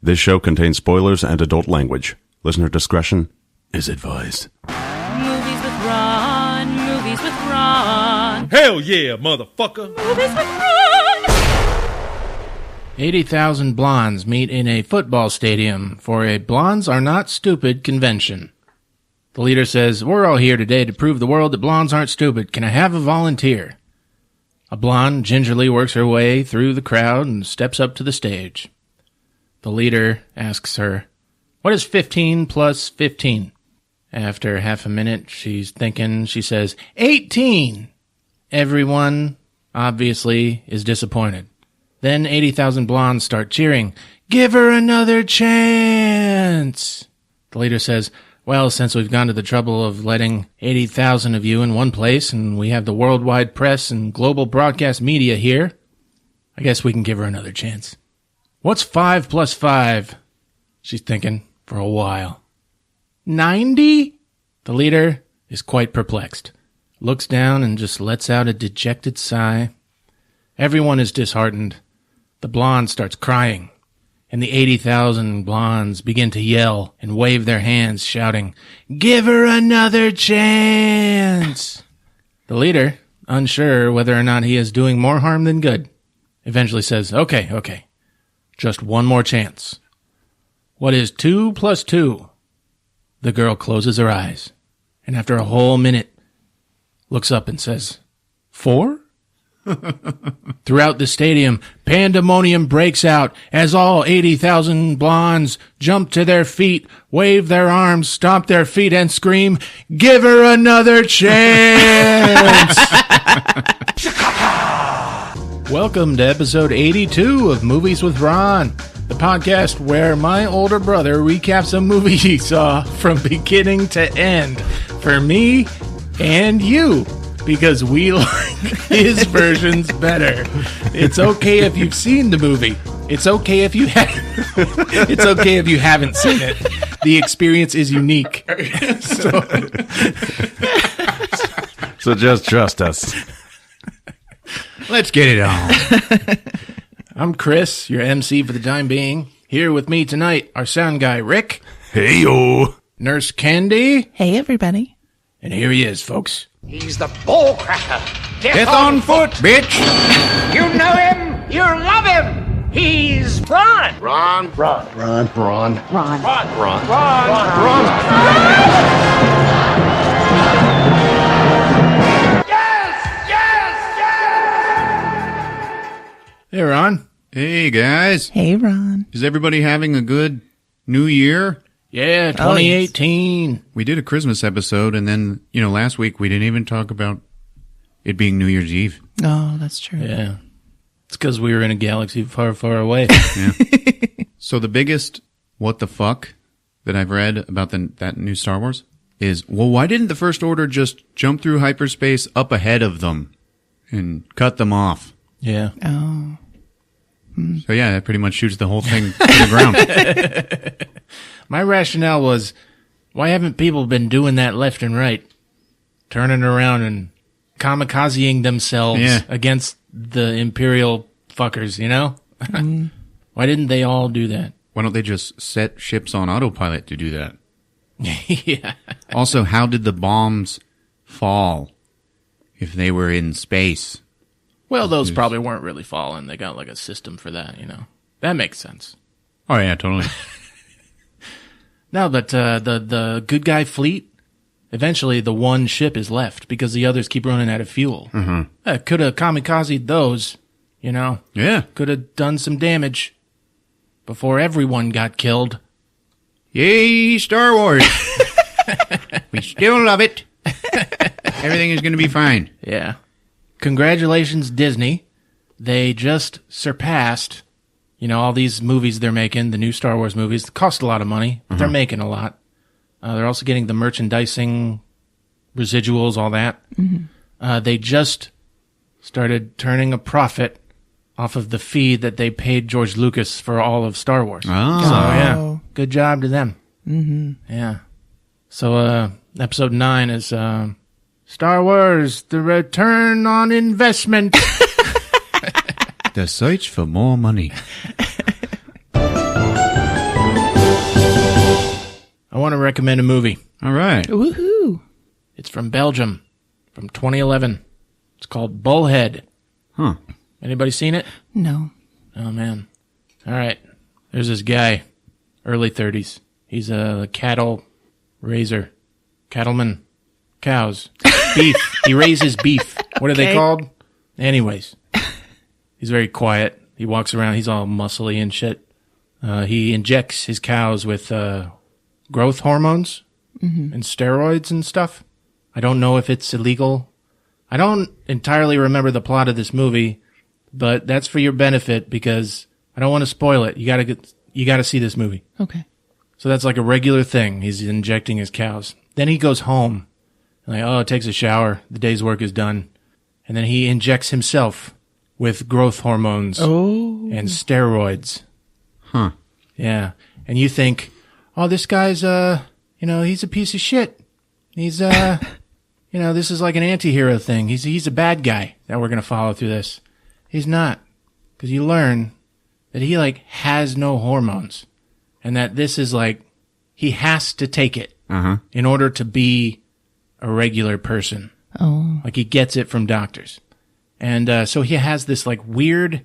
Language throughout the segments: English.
This show contains spoilers and adult language. Listener discretion is advised. Movies with Ron, movies with Ron. Hell yeah, motherfucker. Movies with Ron. 80,000 blondes meet in a football stadium for a Blondes Are Not Stupid convention. The leader says, "We're all here today to prove the world that blondes aren't stupid. Can I have a volunteer?" A blonde gingerly works her way through the crowd and steps up to the stage. The leader asks her, "What is 15 plus 15? After half a minute, she's thinking, she says, 18. Everyone, obviously, is disappointed. Then 80,000 blondes start cheering, "Give her another chance!" The leader says, "Well, since we've gone to the trouble of letting 80,000 of you in one place, and we have the worldwide press and global broadcast media here, I guess we can give her another chance." "What's 5 plus 5? She's thinking for a while. 90? The leader is quite perplexed, looks down and just lets out a dejected sigh. Everyone is disheartened. The blonde starts crying, and the 80,000 blondes begin to yell and wave their hands, shouting, "Give her another chance!" The leader, unsure whether or not he is doing more harm than good, eventually says, Okay. Just one more chance. What is 2 plus 2? The girl closes her eyes, and after a whole minute, looks up and says, 4? Throughout the stadium, pandemonium breaks out as all 80,000 blondes jump to their feet, wave their arms, stomp their feet, and scream, "Give her another chance!" Welcome to episode 82 of Movies with Ron, the podcast where my older brother recaps a movie he saw from beginning to end for me and you, because we like his versions better. It's okay if you've seen the movie. It's okay if you haven't. It's okay if you haven't seen it. The experience is unique. So just trust us. Let's get it on. I'm Chris, your MC for the time being. Here with me tonight, our sound guy, Rick. Hey-yo. Nurse Candy. Hey, everybody. And here he is, folks. He's the ball cracker. Death on foot, bitch. You know him. You love him. He's Ron. Ron. Hey, Ron. Hey, guys. Hey, Ron. Is everybody having a good new year? Yeah, 2018. We did a Christmas episode, and then, last week we didn't even talk about it being New Year's Eve. Oh, that's true. Yeah. It's because we were in a galaxy far, far away. Yeah. So the biggest what the fuck that I've read about that new Star Wars is, well, why didn't the First Order just jump through hyperspace up ahead of them and cut them off? Yeah. Oh. So yeah, that pretty much shoots the whole thing to the ground. My rationale was, why haven't people been doing that left and right? Turning around and kamikazing themselves against the Imperial fuckers, Why didn't they all do that? Why don't they just set ships on autopilot to do that? Yeah. Also, how did the bombs fall if they were in space? Well, those probably weren't really falling. They got like a system for that, That makes sense. Oh, yeah, totally. No, but the good guy fleet, eventually the one ship is left because the others keep running out of fuel. Mm-hmm. Could have kamikazed those, Yeah. Could have done some damage before everyone got killed. Yay, Star Wars. We still love it. Everything is going to be fine. Yeah. Congratulations, Disney. They just surpassed, all these movies they're making, the new Star Wars movies. They cost a lot of money, but they're making a lot. They're also getting the merchandising, residuals, all that. Mm-hmm. They just started turning a profit off of the fee that they paid George Lucas for all of Star Wars. Oh. So, yeah, good job to them. Mm-hmm. Yeah. So, episode 9 is Star Wars, the return on investment. The search for more money. want to recommend a movie. All right. Woohoo. It's from Belgium, from 2011. It's called Bullhead. Huh. Anybody seen it? No. Oh, man. All right. There's this guy, early 30s. He's a cattle raiser. Cattleman. Cows. Beef. He raises beef. What are they Okay. called? Anyways. He's very quiet. He walks around. He's all muscly and shit. He injects his cows with growth hormones and steroids and stuff. I don't know if it's illegal. I don't entirely remember the plot of this movie, but that's for your benefit because I don't want to spoil it. You gotta see this movie. Okay. So that's like a regular thing. He's injecting his cows. Then he goes home. Takes a shower. The day's work is done. And then he injects himself with growth hormones and steroids. Huh. Yeah. And you think, oh, this guy's, he's a piece of shit. He's, this is like an anti-hero thing. He's a bad guy that we're going to follow through this. He's not. Because you learn that he, has no hormones. And that this is he has to take it in order to be a regular person. Oh. He gets it from doctors. And so he has this weird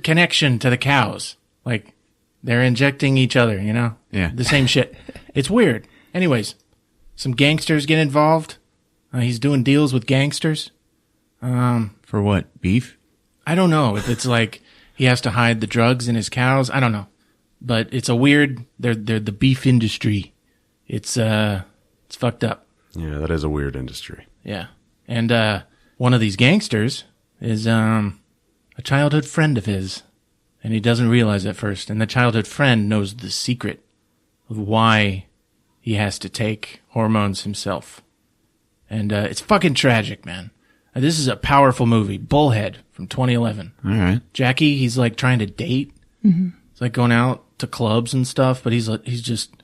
connection to the cows. They're injecting each other, Yeah. The same shit. It's weird. Anyways, some gangsters get involved. He's doing deals with gangsters. For what? Beef? I don't know if it's he has to hide the drugs in his cows. I don't know. But it's a weird, they're the beef industry. It's fucked up. Yeah, that is a weird industry. Yeah. And one of these gangsters is a childhood friend of his. And he doesn't realize at first. And the childhood friend knows the secret of why he has to take hormones himself. And it's fucking tragic, man. This is a powerful movie. Bullhead from 2011. All right. Jackie, he's trying to date. Mm-hmm. He's going out to clubs and stuff, but he's just,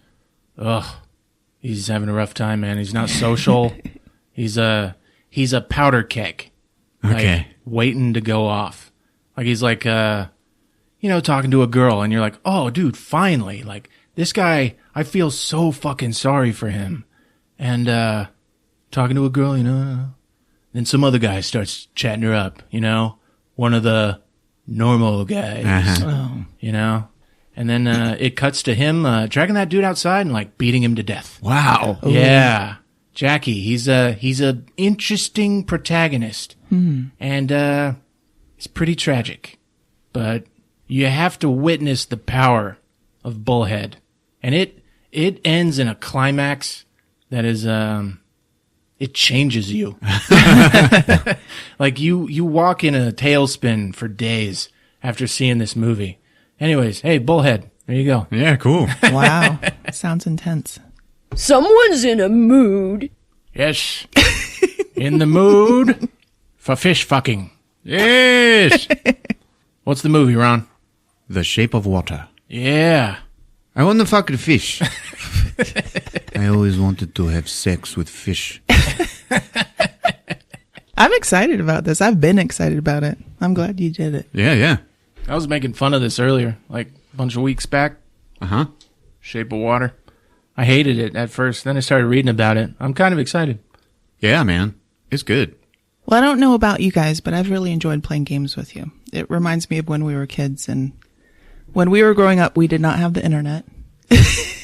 he's having a rough time, man. He's not social. He's a powder keg. Okay. Waiting to go off. He's talking to a girl and you're like, oh, dude, finally. This guy, I feel so fucking sorry for him. And, talking to a girl, then some other guy starts chatting her up, one of the normal guys, and then, it cuts to him, dragging that dude outside and beating him to death. Wow. Ooh. Yeah. Jackie, he's a interesting protagonist and, it's pretty tragic, but you have to witness the power of Bullhead. And it ends in a climax that is, it changes you. You walk in a tailspin for days after seeing this movie. Anyways, hey, Bullhead, there you go. Yeah, cool. Wow. Sounds intense. Someone's in a mood. Yes. In the mood for fish fucking. Yes. What's the movie, Ron? The Shape of Water. Yeah. I want to fuck the fish. I always wanted to have sex with fish. I'm excited about this. I've been excited about it. I'm glad you did it. Yeah. I was making fun of this earlier, a bunch of weeks back. Uh-huh. Shape of Water. I hated it at first. Then I started reading about it. I'm kind of excited. Yeah, man. It's good. Well, I don't know about you guys, but I've really enjoyed playing games with you. It reminds me of when we were kids, and when we were growing up, we did not have the internet.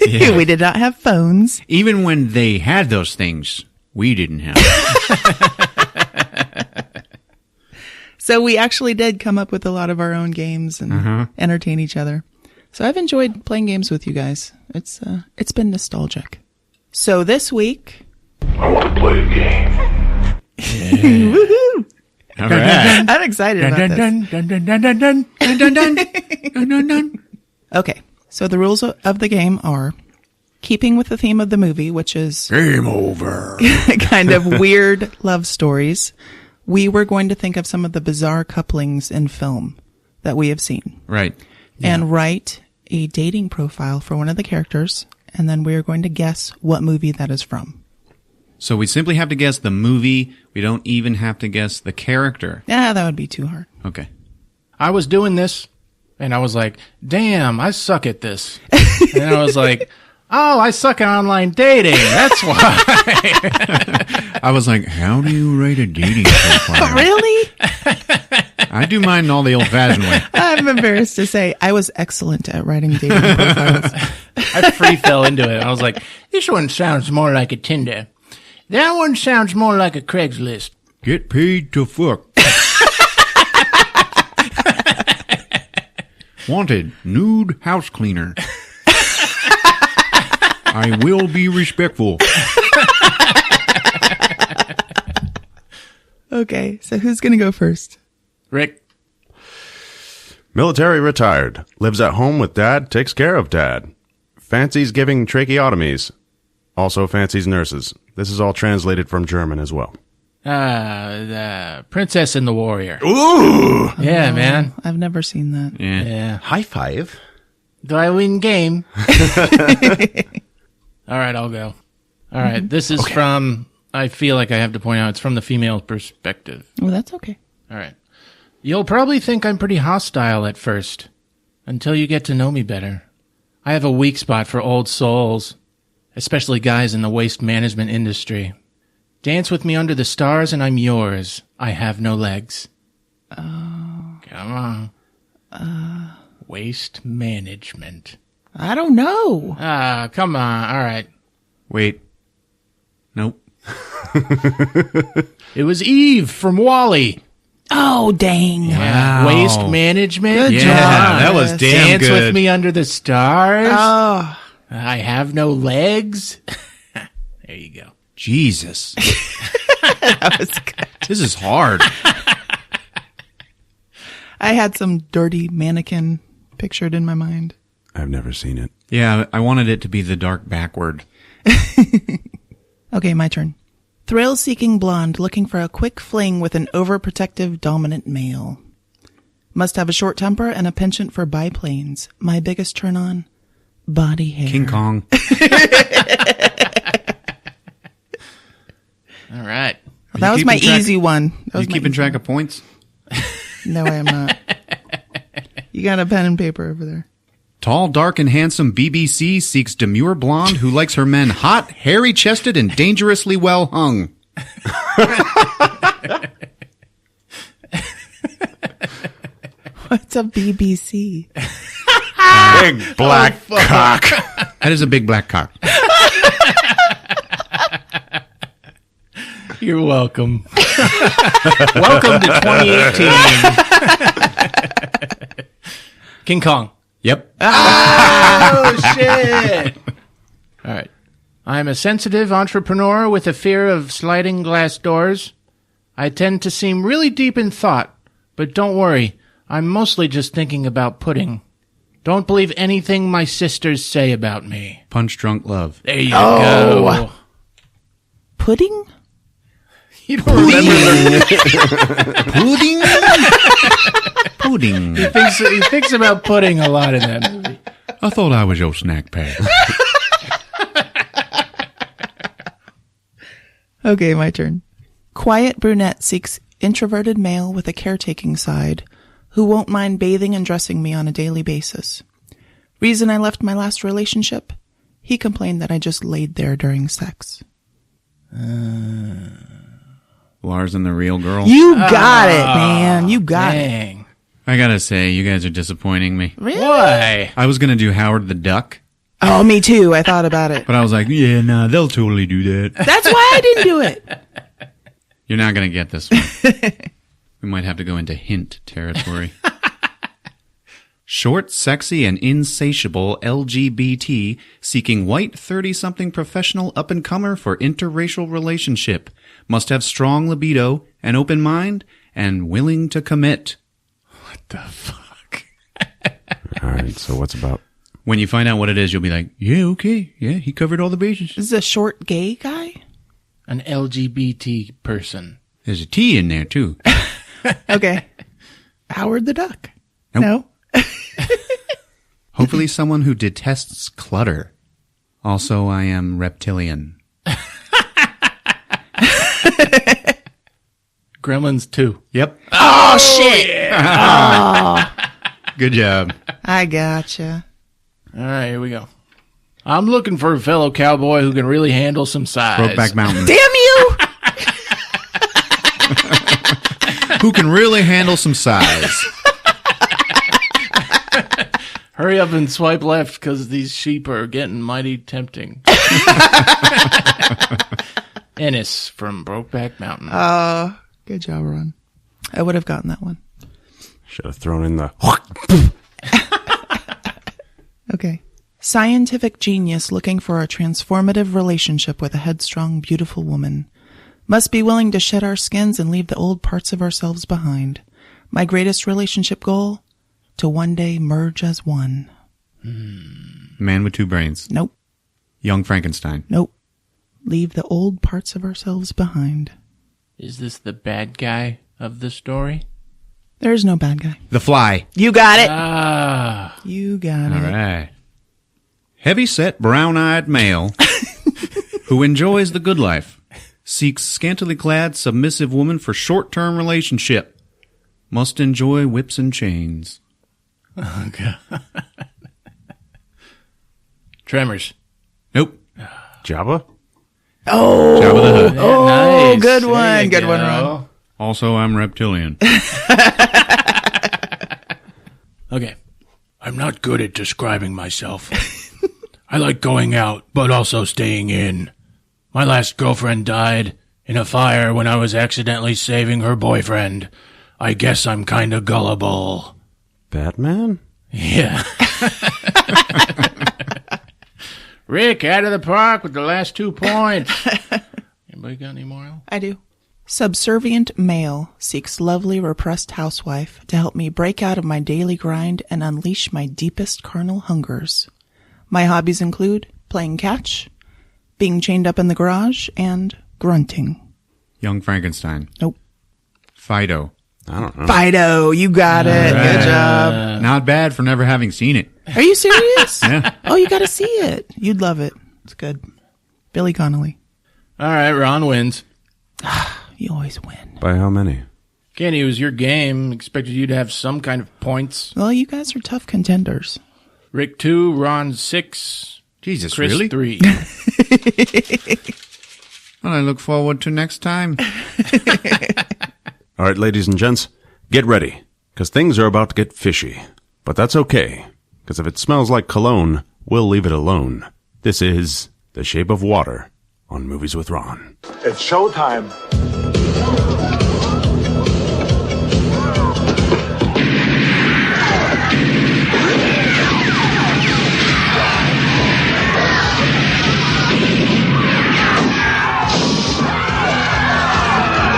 Yeah. We did not have phones. Even when they had those things, we didn't have. So we actually did come up with a lot of our own games and entertain each other. So I've enjoyed playing games with you guys. It's been nostalgic. So this week, I want to play a game. woohoo! All right. I'm excited about this. Okay, so the rules of the game are keeping with the theme of the movie, which is Game over. kind of weird love stories. We were going to think of some of the bizarre couplings in film that we have seen. Right. And write a dating profile for one of the characters, and then we are going to guess what movie that is from. So we simply have to guess the movie. We don't even have to guess the character. Yeah, that would be too hard. Okay. I was doing this, and I was like, damn, I suck at this. And I was like, Oh, I suck at online dating. That's why. I was like, how do you rate a dating profile? Really? I do mine all the old-fashioned way. I'm embarrassed to say I was excellent at writing dating profiles. I free fell into it. I was like, this one sounds more like a Tinder. That one sounds more like a Craigslist. Get paid to fuck. Wanted, nude house cleaner. I will be respectful. Okay, so who's going to go first? Rick. Military retired. Lives at home with dad. Takes care of dad. Fancies giving tracheotomies. Also fancies nurses. This is all translated from German as well. The Princess and the Warrior. Ooh! Yeah, man. I've never seen that. Yeah. High five. Do I win game? All right, I'll go. All right, this is from, I feel like I have to point out, it's from the female perspective. Well, that's okay. All right. You'll probably think I'm pretty hostile at first, until you get to know me better. I have a weak spot for old souls, especially guys in the waste management industry. Dance with me under the stars and I'm yours. I have no legs. Oh. Come on. Waste management. I don't know. Come on. All right. Wait. Nope. It was Eve from Wall-E. Oh, dang. Yeah. Waste management. Good Yeah, job. that was damn Dance good. with me under the stars. Oh, I have no legs. There you go. Jesus. that was good. This is hard. I had some dirty mannequin pictured in my mind. I've never seen it. Yeah, I wanted it to be the dark backward. Okay, my turn. Thrill-seeking blonde looking for a quick fling with an overprotective dominant male. Must have a short temper and a penchant for biplanes. My biggest turn on? Body hair. King Kong. All right. That was my easy one. Are you keeping track of points? No, I am not. You got a pen and paper over there. Tall, dark, and handsome BBC seeks demure blonde who likes her men hot, hairy-chested, and dangerously well hung. What's a BBC? Big black cock. That is a big black cock. You're welcome. Welcome to 2018. King Kong. Yep. Oh, shit. All right. I'm a sensitive entrepreneur with a fear of sliding glass doors. I tend to seem really deep in thought, but don't worry. I'm mostly just thinking about pudding. Don't believe anything my sisters say about me. Punch drunk love. There you go. Pudding? You don't remember Pudding. Pudding. he thinks about pudding a lot in that movie. I thought I was your snack pad. Okay, my turn. Quiet brunette seeks introverted male with a caretaking side who won't mind bathing and dressing me on a daily basis. Reason I left my last relationship? He complained that I just laid there during sex. Lars and the Real Girl. You got it, man. You got it. Dang. I gotta say, you guys are disappointing me. Really? Why? I was gonna do Howard the Duck, Oh, me too. I thought about it. but I was like, yeah, nah, they'll totally do that. That's why I didn't do it. You're not gonna get this one. We might have to go into hint territory. Short, sexy, and insatiable LGBT seeking white 30-something professional up-and-comer for interracial relationship. Must have strong libido, an open mind, and willing to commit. What the fuck? All right, so what's about? When you find out what it is, you'll be like, yeah, okay. Yeah, he covered all the bases. This is a short gay guy? An LGBT person. There's a T in there, too. Okay. Howard the Duck. Nope. No? Hopefully someone who detests clutter. Also, I am reptilian. Gremlins 2. Yep. Oh, shit. Good job. I gotcha. All right, here we go. I'm looking for a fellow cowboy who can really handle some size. Brokeback Mountain. Damn you! Who can really handle some size. Hurry up and swipe left because these sheep are getting mighty tempting. Ennis from Brokeback Mountain. Good job, Ron. I would have gotten that one. Should have thrown in the... Okay. Scientific genius looking for a transformative relationship with a headstrong, beautiful woman. Must be willing to shed our skins and leave the old parts of ourselves behind. My greatest relationship goal? To one day merge as one. Man with two brains. Nope. Young Frankenstein. Nope. Leave the old parts of ourselves behind. Is this the bad guy of the story? There's no bad guy. The Fly. You got it. Ah. You got All it. right. Heavy-set, brown-eyed male who enjoys the good life, seeks scantily clad, submissive woman for short-term relationship, must enjoy whips and chains. Oh, God. Tremors. Nope. Jabba? Oh, Jabba the Hutt. oh, Nice. good There one. you Good one, go. Ron. Also, I'm reptilian. Okay. I'm not good at describing myself. I like going out, but also staying in. My last girlfriend died in a fire when I was accidentally saving her boyfriend. I guess I'm kinda gullible. Batman? Yeah. Rick, out of the park with the last 2 points. Anybody got any more? I do. Subservient male seeks lovely repressed housewife to help me break out of my daily grind and unleash my deepest carnal hungers. My hobbies include playing catch, being chained up in the garage, and grunting. Young Frankenstein. Nope. Fido. I don't know. Fido, you got it. Good job. Not bad for never having seen it. Are you serious? Yeah. Oh, you got to see it. You'd love it. It's good. Billy Connolly. All right, Ron wins. You always win. By how many? Kenny, it was your game. Expected you to have some kind of points. Well, you guys are tough contenders. Rick 2, Ron 6, Jesus, Chris really? 3. Well, I look forward to next time. All right, ladies and gents, get ready, because things are about to get fishy. But that's okay, because if it smells like cologne, we'll leave it alone. This is The Shape of Water on Movies with Ron. It's showtime.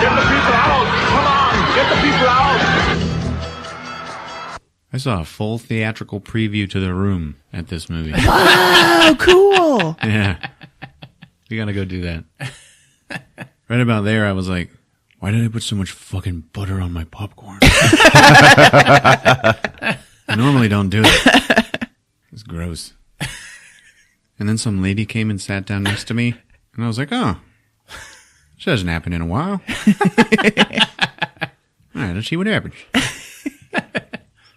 Get the people out! Come on! Get the people out! I saw a full theatrical preview to The Room at this movie. Oh, cool. Yeah. You gotta go do that. Right about there, I was like, why did I put so much fucking butter on my popcorn? I normally don't do it. It's gross. And then some lady came and sat down next to me, and I was like, oh, this hasn't happened in a while. All right, let's see what happens.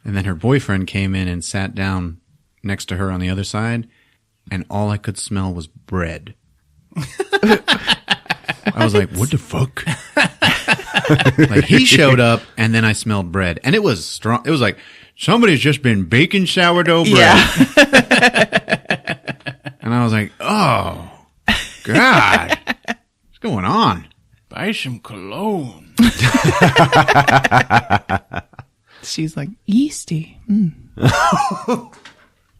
And then her boyfriend came in and sat down next to her on the other side, and all I could smell was bread. I was like, what the fuck? Like, he showed up, and then I smelled bread. And it was strong. It was like, somebody's just been baking sourdough bread. Yeah. And I was like, oh, God. What's going on? Buy some cologne. She's like, yeasty. Mm.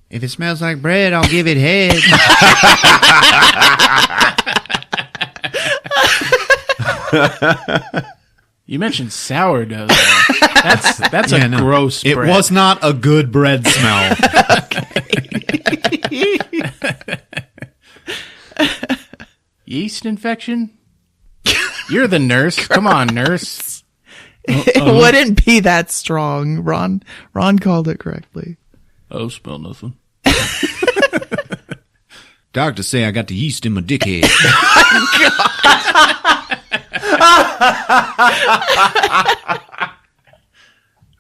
If it smells like bread, I'll give it head. You mentioned sourdough. That's a gross It bread. was not a good bread smell. Yeast infection? You're the nurse. Come on, nurse. It wouldn't be that strong. Ron called it correctly. Oh, smell nothing. Doctors say I got the yeast in my dickhead.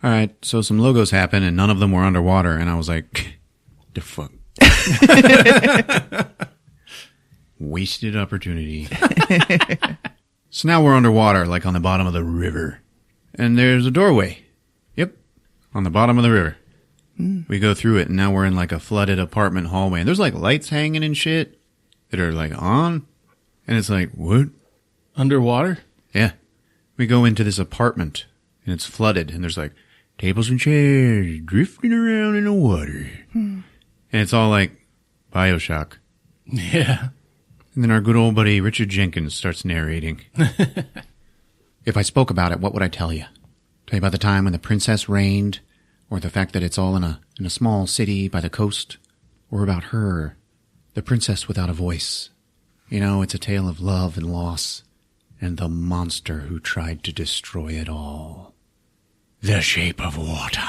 All right, so some logos happen, and none of them were underwater, and I was like, the fuck? Wasted opportunity. So now we're underwater, like on the bottom of the river. And there's a doorway. Yep. On the bottom of the river. We go through it, and now we're in like a flooded apartment hallway. And there's like lights hanging and shit that are like on. And it's like, what? Underwater? Yeah. We go into this apartment, and it's flooded. And there's like tables and chairs drifting around in the water. And it's all like BioShock. Yeah. And then our good old buddy Richard Jenkins starts narrating. If I spoke about it, what would I tell you? Tell you about the time when the princess reigned? Or the fact that it's all in a small city by the coast? Or about her, the princess without a voice? You know, it's a tale of love and loss, and the monster who tried to destroy it all. The Shape of Water.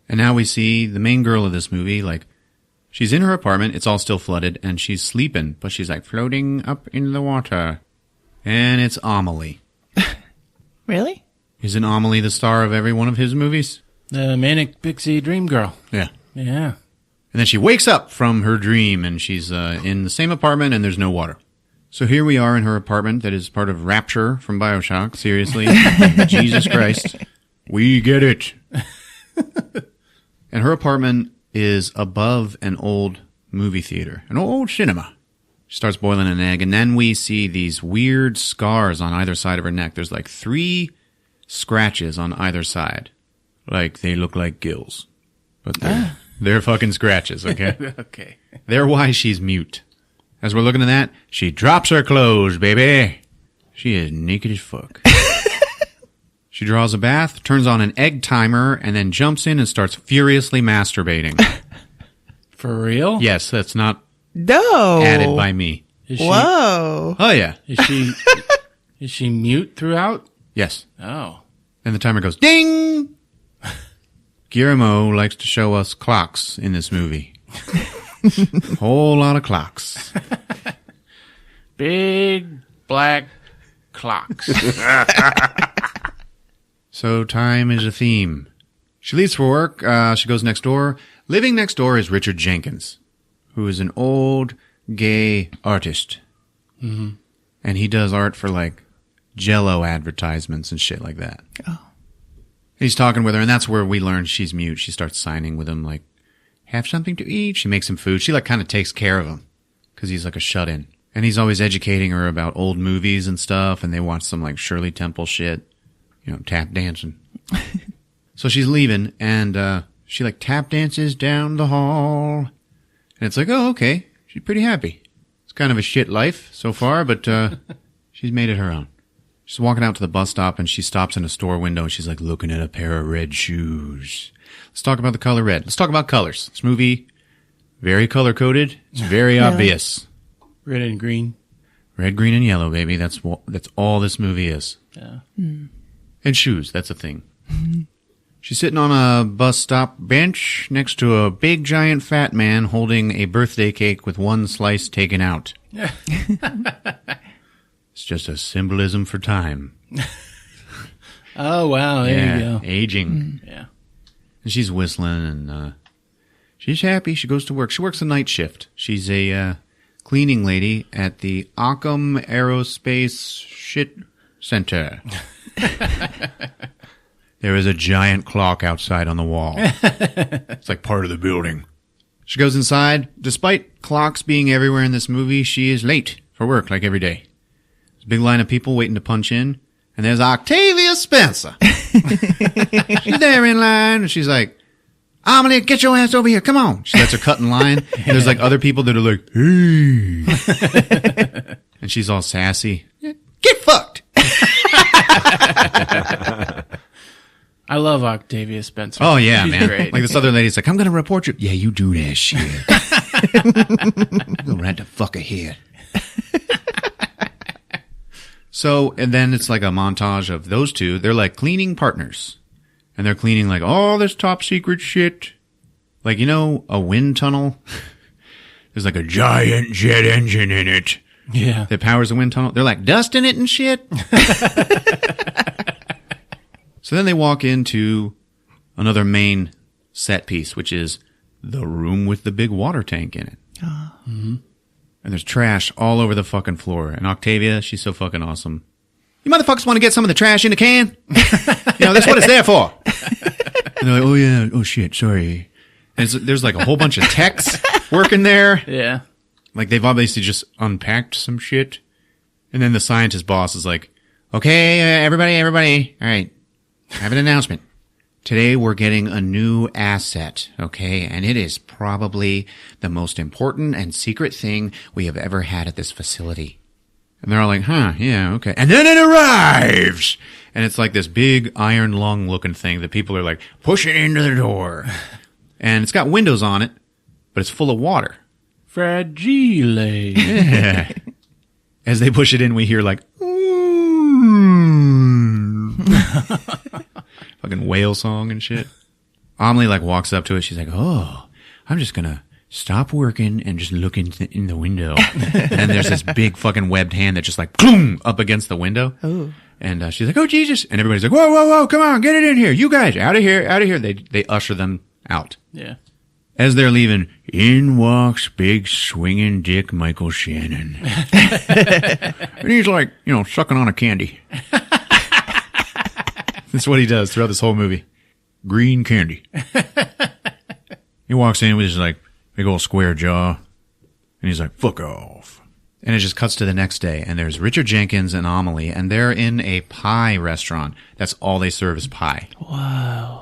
And now we see the main girl of this movie, like, she's in her apartment, it's all still flooded, and she's sleeping, but she's like floating up in the water. And it's Amelie. Really? Isn't Amelie the star of every one of his movies? The Manic Pixie Dream Girl. Yeah. Yeah. And then she wakes up from her dream, and she's in the same apartment, and there's no water. So here we are in her apartment that is part of Rapture from BioShock. Seriously. Jesus Christ. We get it. And her apartment is above an old movie theater, an old cinema. She starts boiling an egg, and then we see these weird scars on either side of her neck. There's like 3 scratches on either side. Like, they look like gills. But they're fucking scratches, okay? Okay. They're why she's mute. As we're looking at that, she drops her clothes, baby. She is naked as fuck. She draws a bath, turns on an egg timer, and then jumps in and starts furiously masturbating. For real? Yes, that's not No. added by me. Is she, Whoa. Oh, yeah. is she mute throughout? Yes. Oh. And the timer goes, ding! Guillermo likes to show us clocks in this movie. Whole lot of clocks. Big black clocks. So time is a theme. She leaves for work. She goes next door. Living next door is Richard Jenkins, who is an old gay artist. Mm-hmm. And he does art for like Jell-O advertisements and shit like that. Oh. He's talking with her, and that's where we learn she's mute. She starts signing with him, like, have something to eat. She makes him food. She like kind of takes care of him because he's like a shut-in. And he's always educating her about old movies and stuff, and they watch some like Shirley Temple shit. You know, tap dancing. So she's leaving, and she like tap dances down the hall. And it's like, oh, okay. She's pretty happy. It's kind of a shit life so far, but she's made it her own. She's walking out to the bus stop, and she stops in a store window, and she's like looking at a pair of red shoes. Let's talk about the color red. Let's talk about colors. This movie, very color-coded. It's very obvious. Red and green. Red, green, and yellow, baby. That's all this movie is. Yeah. And shoes, that's a thing. She's sitting on a bus stop bench next to a big, giant, fat man holding a birthday cake with one slice taken out. It's just a symbolism for time. Oh, wow. There you go. Aging. Yeah. And she's whistling, and she's happy. She goes to work. She works a night shift. She's a cleaning lady at the Occam Aerospace Shit Center. There is a giant clock outside on the wall. It's like part of the building. She goes inside. Despite clocks being everywhere in this movie, she is late for work like every day. There's a big line of people waiting to punch in. And there's Octavia Spencer. She's there in line, and she's like, Amelie, get your ass over here. Come on. She lets her cut in line. And there's like other people that are like, hey. And she's all sassy. Get fucked. I love Octavia Spencer. Oh, yeah, She's man. great. Like this other lady's like, I'm going to report you. Yeah, you do that shit. Go right the fuck ahead. So, and then it's like a montage of those two. They're like cleaning partners. And they're cleaning like all this top secret shit. Like, you know, a wind tunnel. There's like a giant jet engine in it. Yeah. That powers the wind tunnel. They're like dusting it and shit. So then they walk into another main set piece, which is the room with the big water tank in it. And there's trash all over the fucking floor. And Octavia, she's so fucking awesome. You motherfuckers want to get some of the trash in the can? That's what it's there for. And they're like, oh yeah, oh shit, sorry. And there's like a whole bunch of techs working there. Yeah. Like they've obviously just unpacked some shit. And then the scientist boss is like, okay, everybody. All right. I have an announcement. Today we're getting a new asset, okay? And it is probably the most important and secret thing we have ever had at this facility. And they're all like, huh, yeah, okay. And then it arrives! And it's like this big iron lung looking thing that people are like, push it into the door. And it's got windows on it, but it's full of water. Fragile. Yeah. As they push it in, we hear like, fucking whale song and shit. Amelie like walks up to it. She's like, oh, I'm just going to stop working and just look in the window. And there's this big fucking webbed hand that just like boom up against the window. Oh. And she's like, oh, Jesus. And everybody's like, whoa, come on, get it in here. You guys, out of here. They usher them out. Yeah. As they're leaving, in walks big swinging dick Michael Shannon. And he's like, sucking on a candy. That's what he does throughout this whole movie. Green candy. He walks in with his like big old square jaw. And he's like, fuck off. And it just cuts to the next day. And there's Richard Jenkins and Amelie. And they're in a pie restaurant. That's all they serve is pie. Wow.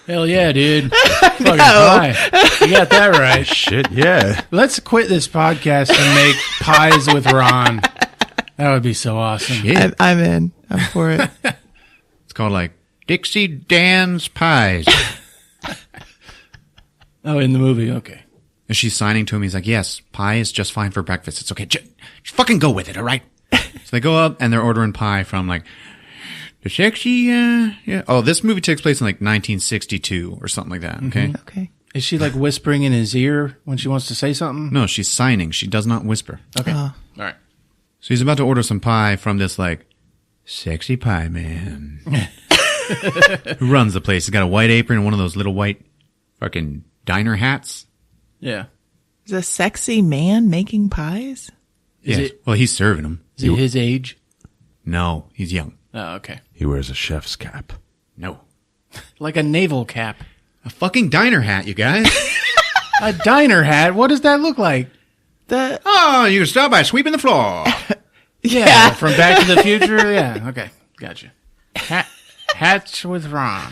Hell yeah, dude. Fucking pie. You got that right. Shit, yeah. Let's quit this podcast and make pies with Ron. That would be so awesome. Shit. I'm in. I'm for it. It's called like Dixie Dan's Pies. Oh, in the movie. Okay. And she's signing to him. He's like, yes, pie is just fine for breakfast. It's okay. Just fucking go with it, all right? So they go up and they're ordering pie from like the sexy, yeah. Oh, this movie takes place in like 1962 or something like that, okay? Okay. Is she like whispering in his ear when she wants to say something? No, she's signing. She does not whisper. Okay. All right. So he's about to order some pie from this like sexy pie man who runs the place. He's got a white apron and one of those little white fucking diner hats. Yeah. Is a sexy man making pies? Is Yeah. it- Well, he's serving them. Is it his age? No, he's young. Oh, okay. He wears a chef's cap. No. Like a naval cap. A fucking diner hat, you guys. A diner hat? What does that look like? Oh, you can start by sweeping the floor. Yeah. From Back to the Future? Yeah. Okay. Gotcha. Hats with Ron.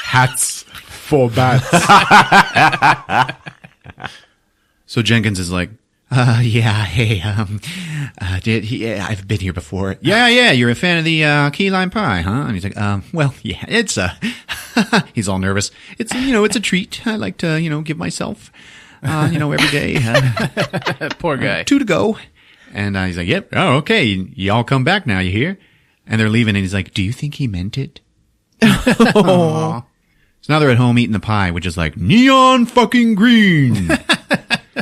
Hats for bats. So Jenkins is like, yeah, hey, I've been here before. Yeah, you're a fan of the key lime pie, huh? And he's like, well, yeah, it's he's all nervous. It's a treat. I like to, give myself, every day. Poor guy. 2 to go. And he's like, yep. Oh, okay. Y'all come back now, you hear? And they're leaving, and he's like, do you think he meant it? Aww. So now they're at home eating the pie, which is like neon fucking green.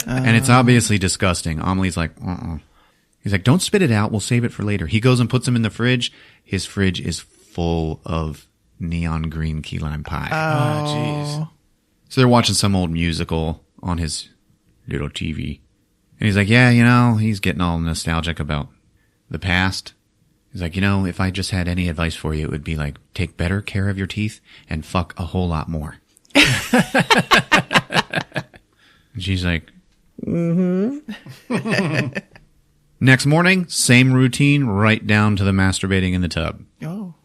And it's obviously disgusting. Amelie's like, He's like, don't spit it out. We'll save it for later. He goes and puts them in the fridge. His fridge is full of neon green key lime pie. Oh, jeez. So they're watching some old musical on his little TV. And he's like, yeah, he's getting all nostalgic about the past. He's like, if I just had any advice for you, it would be like, take better care of your teeth and fuck a whole lot more. And she's like, Next morning, same routine, right down to the masturbating in the tub. Oh.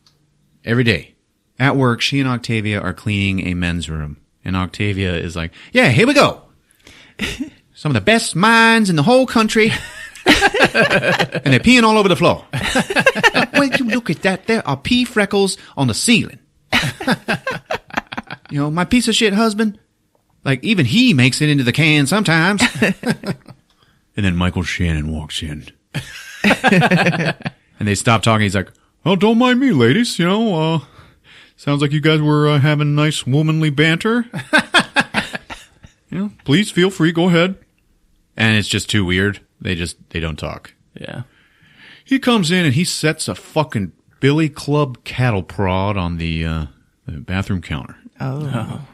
Every day. At work, she and Octavia are cleaning a men's room. And Octavia is like, yeah, here we go. Some of the best minds in the whole country. And they're peeing all over the floor. When you look at that, there are pee freckles on the ceiling. My piece of shit husband, like even he makes it into the can sometimes. And then Michael Shannon walks in. And they stop talking. He's like, oh, don't mind me, ladies. Sounds like you guys were having nice womanly banter. Please feel free. Go ahead. And it's just too weird. They don't talk. Yeah. He comes in and he sets a fucking Billy Club cattle prod on the the bathroom counter. Oh.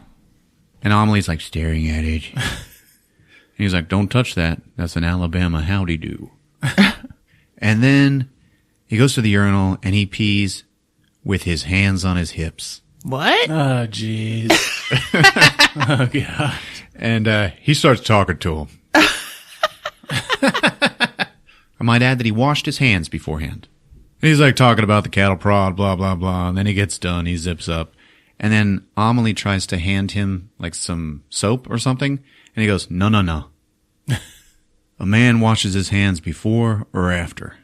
And Amelie's like staring at it. And he's like, don't touch that. That's an Alabama howdy do. And then he goes to the urinal and he pees with his hands on his hips. What? Oh, jeez. Oh, God. And he starts talking to him. I might add that he washed his hands beforehand. And he's like talking about the cattle prod, blah, blah, blah. And then he gets done. He zips up. And then Amelie tries to hand him like some soap or something. And he goes, no, no, no. A man washes his hands before or after.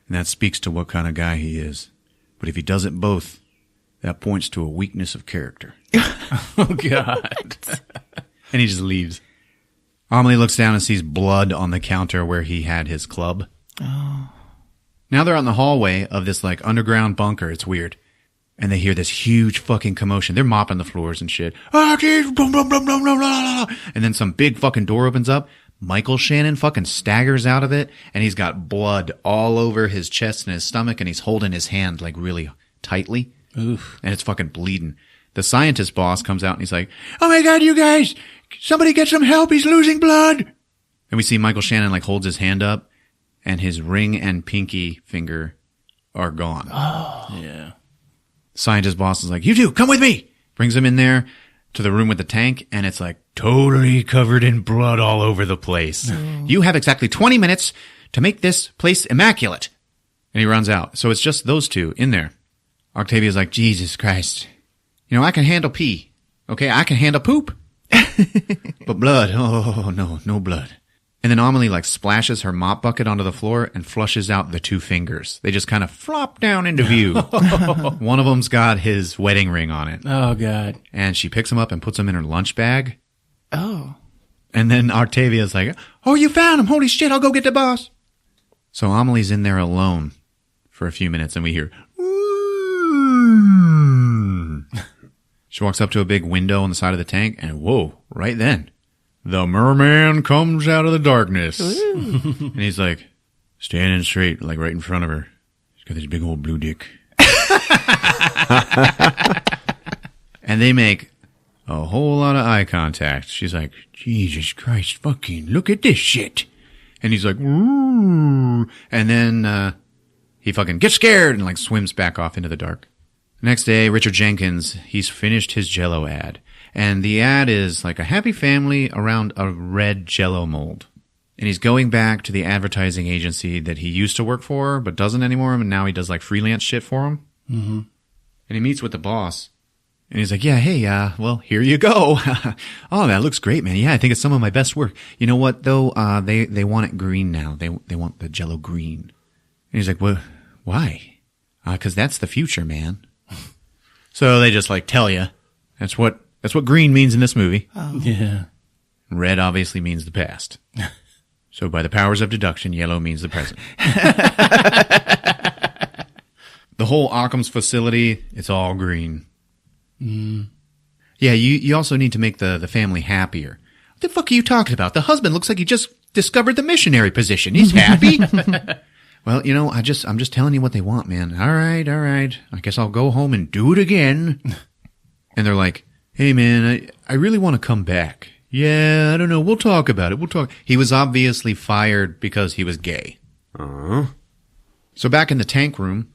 And that speaks to what kind of guy he is. But if he does it both, that points to a weakness of character. Oh, God. And he just leaves. Amelie looks down and sees blood on the counter where he had his club. Oh. Now they're out in the hallway of this like underground bunker. It's weird. And they hear this huge fucking commotion. They're mopping the floors and shit. And then some big fucking door opens up. Michael Shannon fucking staggers out of it. And he's got blood all over his chest and his stomach. And he's holding his hand like really tightly. Oof. And it's fucking bleeding. The scientist boss comes out and he's like, oh my God, you guys, somebody get some help. He's losing blood. And we see Michael Shannon like holds his hand up and his ring and pinky finger are gone. Oh, yeah. Scientist boss is like, you two, come with me. Brings him in there to the room with the tank. And it's like totally covered in blood all over the place. You have exactly 20 minutes to make this place immaculate. And he runs out. So it's just those two in there. Octavia's like, Jesus Christ. You know, I can handle pee. Okay, I can handle poop. But blood, oh, no, no blood. And then Amelie like splashes her mop bucket onto the floor and flushes out the two fingers. They just kind of flop down into view. One of them's got his wedding ring on it. Oh, God. And she picks him up and puts him in her lunch bag. Oh. And then Octavia's like, oh, you found him. Holy shit, I'll go get the boss. So Amelie's in there alone for a few minutes and we hear, She walks up to a big window on the side of the tank, and whoa, right then, the merman comes out of the darkness. And he's like, standing straight, like right in front of her. He's got this big old blue dick. And they make a whole lot of eye contact. She's like, Jesus Christ, fucking look at this shit. And he's like, ooh. And then he fucking gets scared and like swims back off into the dark. Next day, Richard Jenkins, he's finished his Jell-O ad. And the ad is like a happy family around a red Jell-O mold. And he's going back to the advertising agency that he used to work for, but doesn't anymore. And now he does like freelance shit for him. Mm-hmm. And he meets with the boss. And he's like, yeah, hey, well, here you go. Oh, that looks great, man. Yeah, I think it's some of my best work. You know what, though? They want it green now. They want the Jell-O green. And he's like, well, why? 'Cause that's the future, man. So they just like tell you that's what green means in this movie. Oh. Yeah. Red obviously means the past. So by the powers of deduction, yellow means the present. The whole Occam's facility, it's all green. Mm. Yeah, you also need to make the family happier. What the fuck are you talking about? The husband looks like he just discovered the missionary position. He's happy. Well, you know, I'm just telling you what they want, man. All right. I guess I'll go home and do it again. And they're like, hey, man, I really want to come back. Yeah, I don't know. We'll talk about it. We'll talk. He was obviously fired because he was gay. So back in the tank room,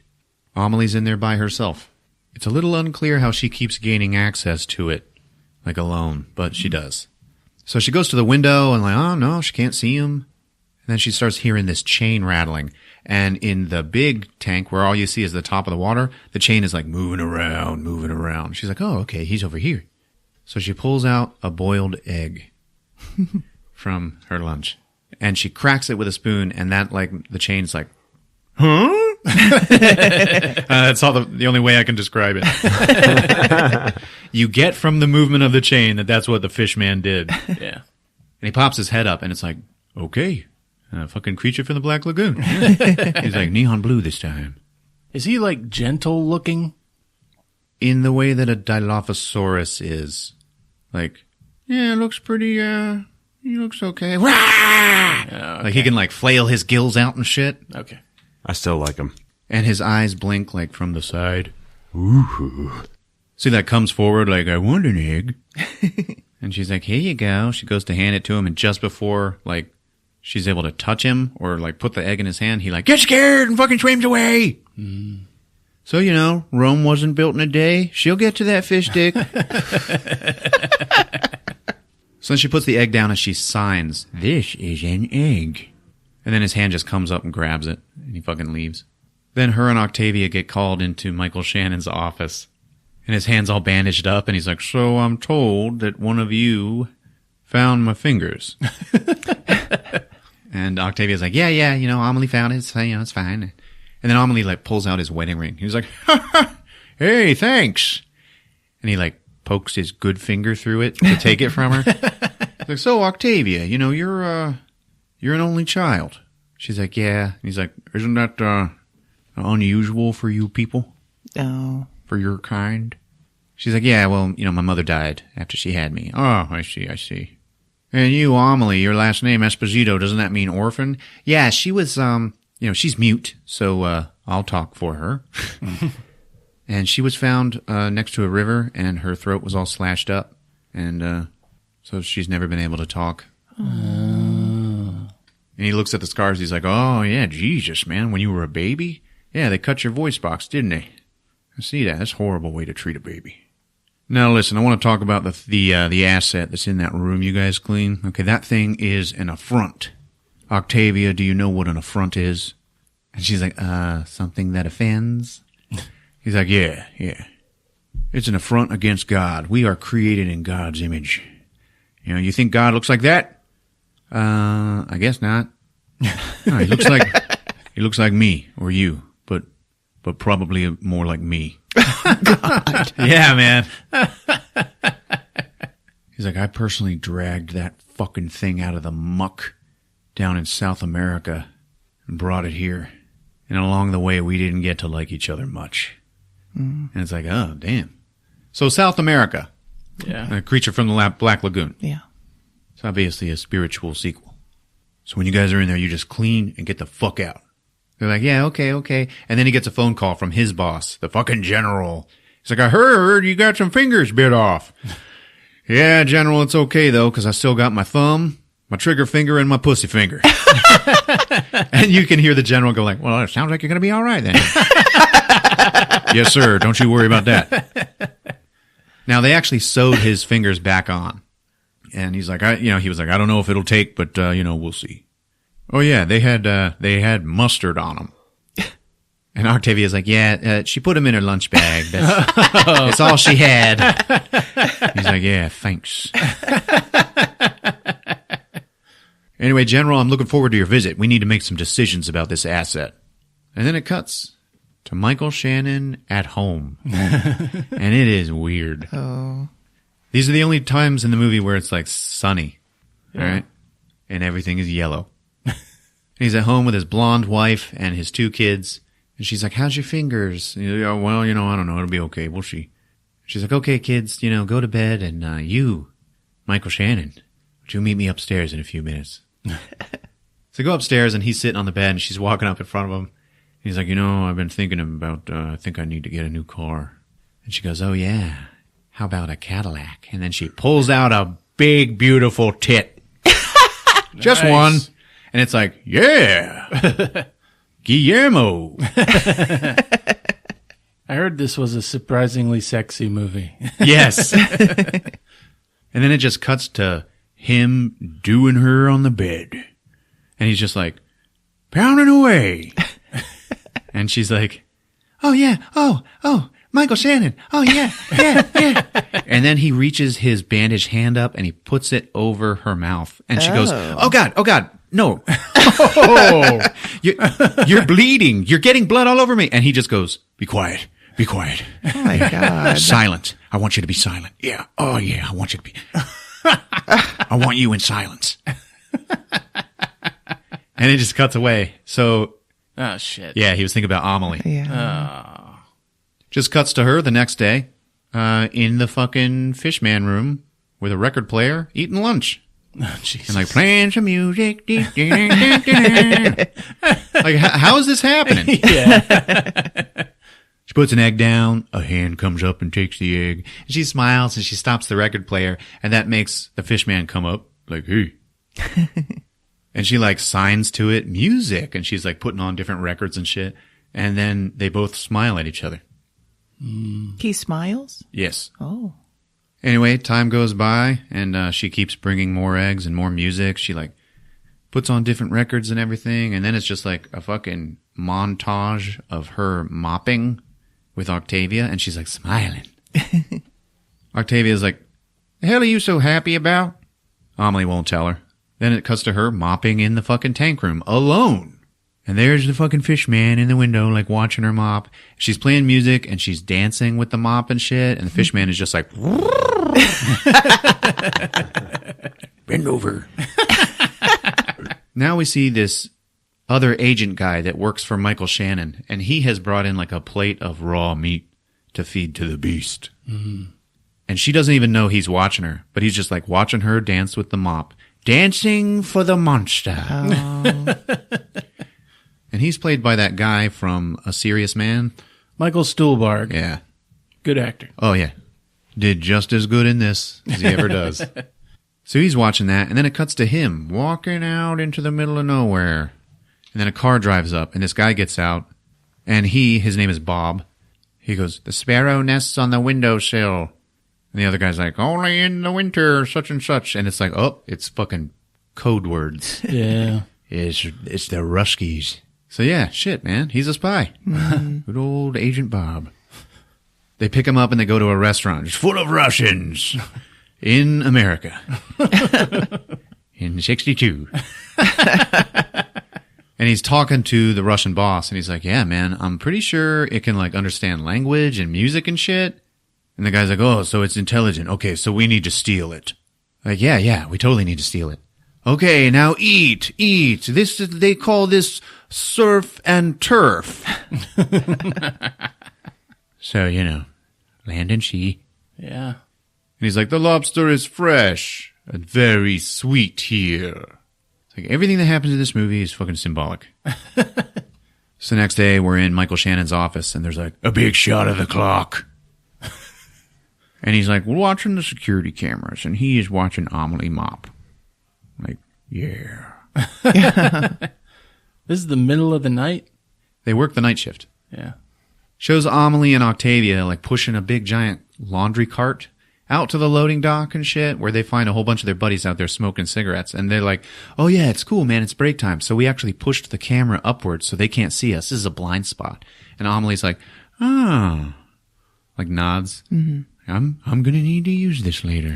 Amelie's in there by herself. It's a little unclear how she keeps gaining access to it, like alone, but she does. So she goes to the window and like, oh, no, she can't see him. And then she starts hearing this chain rattling. And in the big tank where all you see is the top of the water, the chain is like moving around. She's like, oh, okay, he's over here. So she pulls out a boiled egg from her lunch. And she cracks it with a spoon, and that, like, the chain's like, huh? That's all the only way I can describe it. You get from the movement of the chain that's what the fish man did. Yeah. And he pops his head up, and it's like, okay. Fucking creature from the Black Lagoon. He's like neon blue this time. Is he like gentle looking? In the way that a Dilophosaurus is. Like, yeah, looks pretty, he looks okay. Okay. Like he can like flail his gills out and shit. Okay. I still like him. And his eyes blink like from the side. Ooh. So he like comes forward like, I want an egg. And she's like, here you go. She goes to hand it to him. And just before like she's able to touch him or like put the egg in his hand, he like gets scared and fucking swims away. So, you know, Rome wasn't built in a day. She'll get to that fish dick. So then she puts the egg down and she signs, this is an egg. And then his hand just comes up and grabs it. And he fucking leaves. Then her and Octavia get called into Michael Shannon's office. And his hand's all bandaged up. And he's like, so I'm told that one of you found my fingers. And Octavia's like, yeah, you know, Amelie found it. So, you know, it's fine. And then Amelie like pulls out his wedding ring. He's like, hey, thanks. And he like pokes his good finger through it to take it from her. He's like, so Octavia, you know, you're an only child. She's like, yeah. And he's like, isn't that unusual for you people? Oh. For your kind? She's like, yeah, well, you know, my mother died after she had me. Oh, I see. And you, Amelie, your last name, Esposito, doesn't that mean orphan? Yeah, she was, you know, she's mute, so I'll talk for her. And she was found next to a river, and her throat was all slashed up. And so she's never been able to talk. And he looks at the scars. He's like, oh, yeah, Jesus, man, when you were a baby? Yeah, they cut your voice box, didn't they? I see that. That's a horrible way to treat a baby. Now, listen, I want to talk about the asset that's in that room you guys clean. Okay, that thing is an affront. Octavia, do you know what an affront is? And she's like, something that offends? He's like, yeah. It's an affront against God. We are created in God's image. You know, you think God looks like that? I guess not. No, he looks like me or you, but probably more like me. God. Yeah, man. He's like, I personally dragged that fucking thing out of the muck down in South America and brought it here. And along the way, we didn't get to like each other much. And it's like, oh, damn. So South America. Yeah. A creature from the Black Lagoon. Yeah. It's obviously a spiritual sequel. So when you guys are in there, you just clean and get the fuck out. They're like, yeah, okay. And then he gets a phone call from his boss, the fucking general. He's like, I heard you got some fingers bit off. Yeah, General, it's okay, though, because I still got my thumb, my trigger finger, and my pussy finger. And you can hear the general go like, well, it sounds like you're going to be all right then. Yes, sir. Don't you worry about that. Now, they actually sewed his fingers back on. And he's like, he was like, I don't know if it'll take, but, we'll see. Oh, yeah, they had mustard on them. And Octavia's like, yeah, she put them in her lunch bag. That's all she had. He's like, yeah, thanks. Anyway, General, I'm looking forward to your visit. We need to make some decisions about this asset. And then it cuts to Michael Shannon at home. And it is weird. Oh. These are the only times in the movie where it's like sunny. Yeah. All right? And everything is yellow. He's at home with his blonde wife and his 2 kids. And she's like, how's your fingers? And he's like, well, I don't know. It'll be okay. We'll see. She's like, okay, kids, go to bed. And you, Michael Shannon, would you meet me upstairs in a few minutes? So go upstairs, and he's sitting on the bed, and she's walking up in front of him. He's like, I've been thinking about, I think I need to get a new car. And she goes, oh, yeah. How about a Cadillac? And then she pulls out a big, beautiful tit. Just one. And it's like, yeah. Guillermo. I heard this was a surprisingly sexy movie. Yes. And then it just cuts to him doing her on the bed. And he's just like, pounding away. And she's like, oh, yeah. Oh, Michael Shannon. Oh, yeah. And then he reaches his bandaged hand up and he puts it over her mouth. And she goes, oh, God. No. Oh, you're bleeding. You're getting blood all over me. And he just goes, be quiet. Oh, my God. Silent. I want you to be silent. Yeah. Oh, yeah. I want you to be. I want you in silence. And it just cuts away. So. Oh, shit. Yeah, he was thinking about Amelie. Yeah. Just cuts to her the next day in the fucking Fishman room with a record player eating lunch. Oh, Jesus. And like playing some music. Like, how is this happening? Yeah. She puts an egg down. A hand comes up and takes the egg. And she smiles and she stops the record player. And that makes the fish man come up like, hey. And she like signs to it music. And she's like putting on different records and shit. And then they both smile at each other. He smiles? Yes. Oh. Anyway, time goes by and she keeps bringing more eggs and more music. She like puts on different records and everything. And then it's just like a fucking montage of her mopping with Octavia, and she's like smiling. Octavia's like, the hell are you so happy about? Amelie won't tell her. Then it cuts to her mopping in the fucking tank room alone. And there's the fucking fish man in the window, like watching her mop. She's playing music and she's dancing with the mop and shit. And the fish man is just like, bend over. Now we see this other agent guy that works for Michael Shannon, and he has brought in like a plate of raw meat to feed to the beast. Mm-hmm. And she doesn't even know he's watching her, but he's just like watching her dance with the mop. Dancing for the monster. Oh. And he's played by that guy from A Serious Man. Michael Stuhlbarg. Yeah. Good actor. Oh, yeah. Did just as good in this as he ever does. So he's watching that, and then it cuts to him walking out into the middle of nowhere. And then a car drives up, and this guy gets out, and his name is Bob. He goes, the sparrow nests on the windowsill. And the other guy's like, only in the winter, such and such. And it's like, oh, it's fucking code words. Yeah. It's the Ruskies. So yeah, shit, man. He's a spy. Good old Agent Bob. They pick him up and they go to a restaurant. It's full of Russians in America. In 62. And he's talking to the Russian boss, and he's like, yeah, man, I'm pretty sure it can, like, understand language and music and shit. And the guy's like, oh, so it's intelligent. Okay, so we need to steal it. Like, yeah, we totally need to steal it. Okay, now eat. They call this surf and turf. So, land and sea. Yeah. And he's like, the lobster is fresh and very sweet here. Like, everything that happens in this movie is fucking symbolic. So next day, we're in Michael Shannon's office, and there's like a big shot of the clock. And he's like, we're watching the security cameras, and he is watching Amelie mop. Like, yeah. This is the middle of the night? They work the night shift. Yeah. Shows Amelie and Octavia, like, pushing a big, giant laundry cart out to the loading dock and shit, where they find a whole bunch of their buddies out there smoking cigarettes. And they're like, oh yeah, it's cool, man. It's break time. So we actually pushed the camera upwards so they can't see us. This is a blind spot. And Amelie's like, oh, like nods. Mm-hmm. I'm going to need to use this later.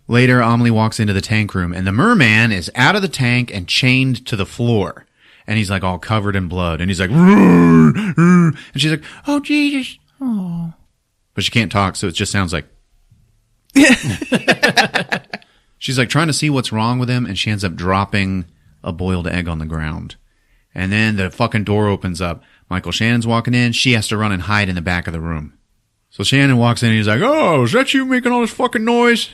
Later, Amelie walks into the tank room and the merman is out of the tank and chained to the floor. And he's like all covered in blood. And he's like, rrr, rrr. And she's like, oh, Jesus. Oh. But she can't talk, so it just sounds like. She's like trying to see what's wrong with him, and she ends up dropping a boiled egg on the ground. And then the fucking door opens up. Michael Shannon's walking in. She has to run and hide in the back of the room. So Shannon walks in and he's like, oh, is that you making all this fucking noise?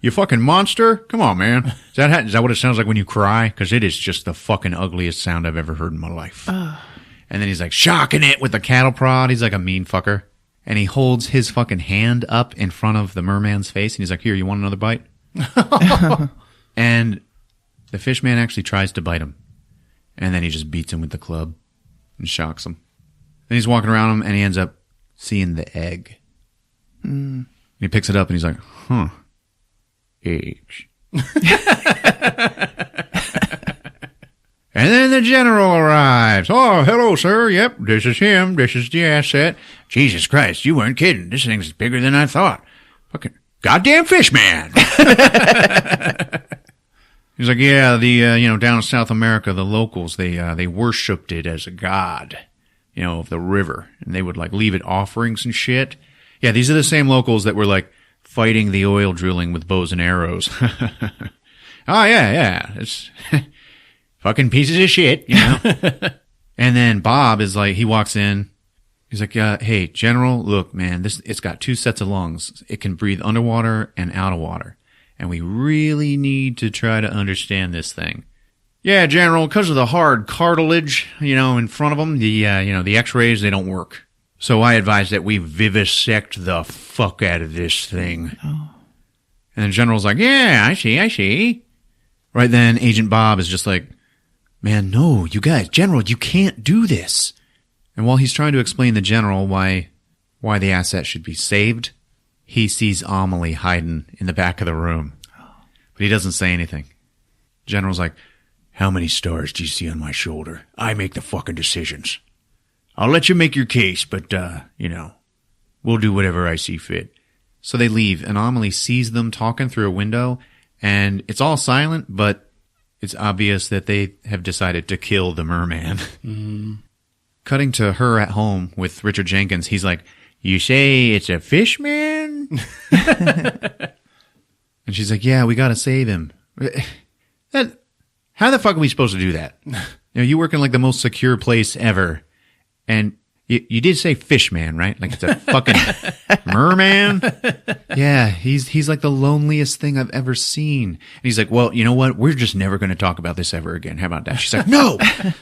You fucking monster? Come on, man. Is that what it sounds like when you cry? Because it is just the fucking ugliest sound I've ever heard in my life. And then he's like shocking it with the cattle prod. He's like a mean fucker. And he holds his fucking hand up in front of the merman's face. And he's like, here, you want another bite? And the fish man actually tries to bite him. And then he just beats him with the club and shocks him. Then he's walking around him and he ends up seeing the egg. Mm. He picks it up and he's like, huh, eggs. And then the general arrives. Oh, hello, sir. Yep, this is him. This is the asset. Jesus Christ, you weren't kidding. This thing's bigger than I thought. Fucking goddamn fish man. He's like, yeah, down in South America, the locals, they worshipped it as a god, of the river. And they would, like, leave it offerings and shit. Yeah, these are the same locals that were, like, fighting the oil drilling with bows and arrows. Oh, yeah. It's fucking pieces of shit, And then Bob is like, he walks in. He's like, hey, General, look, man, it's got 2 sets of lungs. It can breathe underwater and out of water. And we really need to try to understand this thing. Yeah, General, because of the hard cartilage, in front of them, the x-rays, they don't work. So I advise that we vivisect the fuck out of this thing. Oh. And the General's like, yeah, I see. Right then, Agent Bob is just like, man, no, you guys, General, you can't do this. And while he's trying to explain to the General why the asset should be saved, he sees Amelie hiding in the back of the room. But he doesn't say anything. General's like, how many stars do you see on my shoulder? I make the fucking decisions. I'll let you make your case, but, we'll do whatever I see fit. So they leave, and Amelie sees them talking through a window, and it's all silent, but it's obvious that they have decided to kill the merman. Mm-hmm. Cutting to her at home with Richard Jenkins, he's like, you say it's a fish man? And she's like, yeah, we gotta save him. How the fuck are we supposed to do that? You work in like the most secure place ever, and you did say fish man, right? Like it's a fucking merman. Yeah, he's like the loneliest thing I've ever seen. And he's like, well, you know what? We're just never going to talk about this ever again. How about that? She's like, no.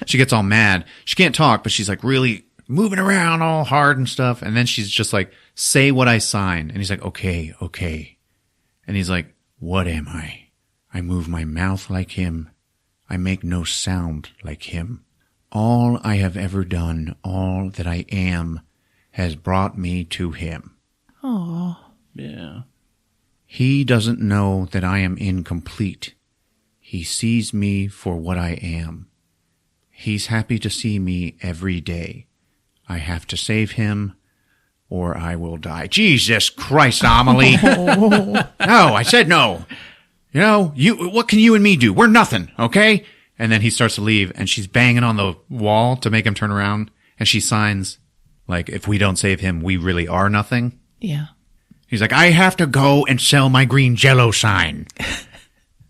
She gets all mad. She can't talk, but she's like really moving around all hard and stuff. And then she's just like, say what I sign. And he's like, okay. And he's like, what am I? I move my mouth like him. I make no sound like him. All I have ever done, all that I am, has brought me to him. Oh, yeah. He doesn't know that I am incomplete. He sees me for what I am. He's happy to see me every day. I have to save him, or I will die. Jesus Christ, Amelie. No, I said no. What can you and me do? We're nothing, okay? And then he starts to leave, and she's banging on the wall to make him turn around, and she signs, like, if we don't save him, we really are nothing. Yeah. He's like, I have to go and sell my green Jell-O sign.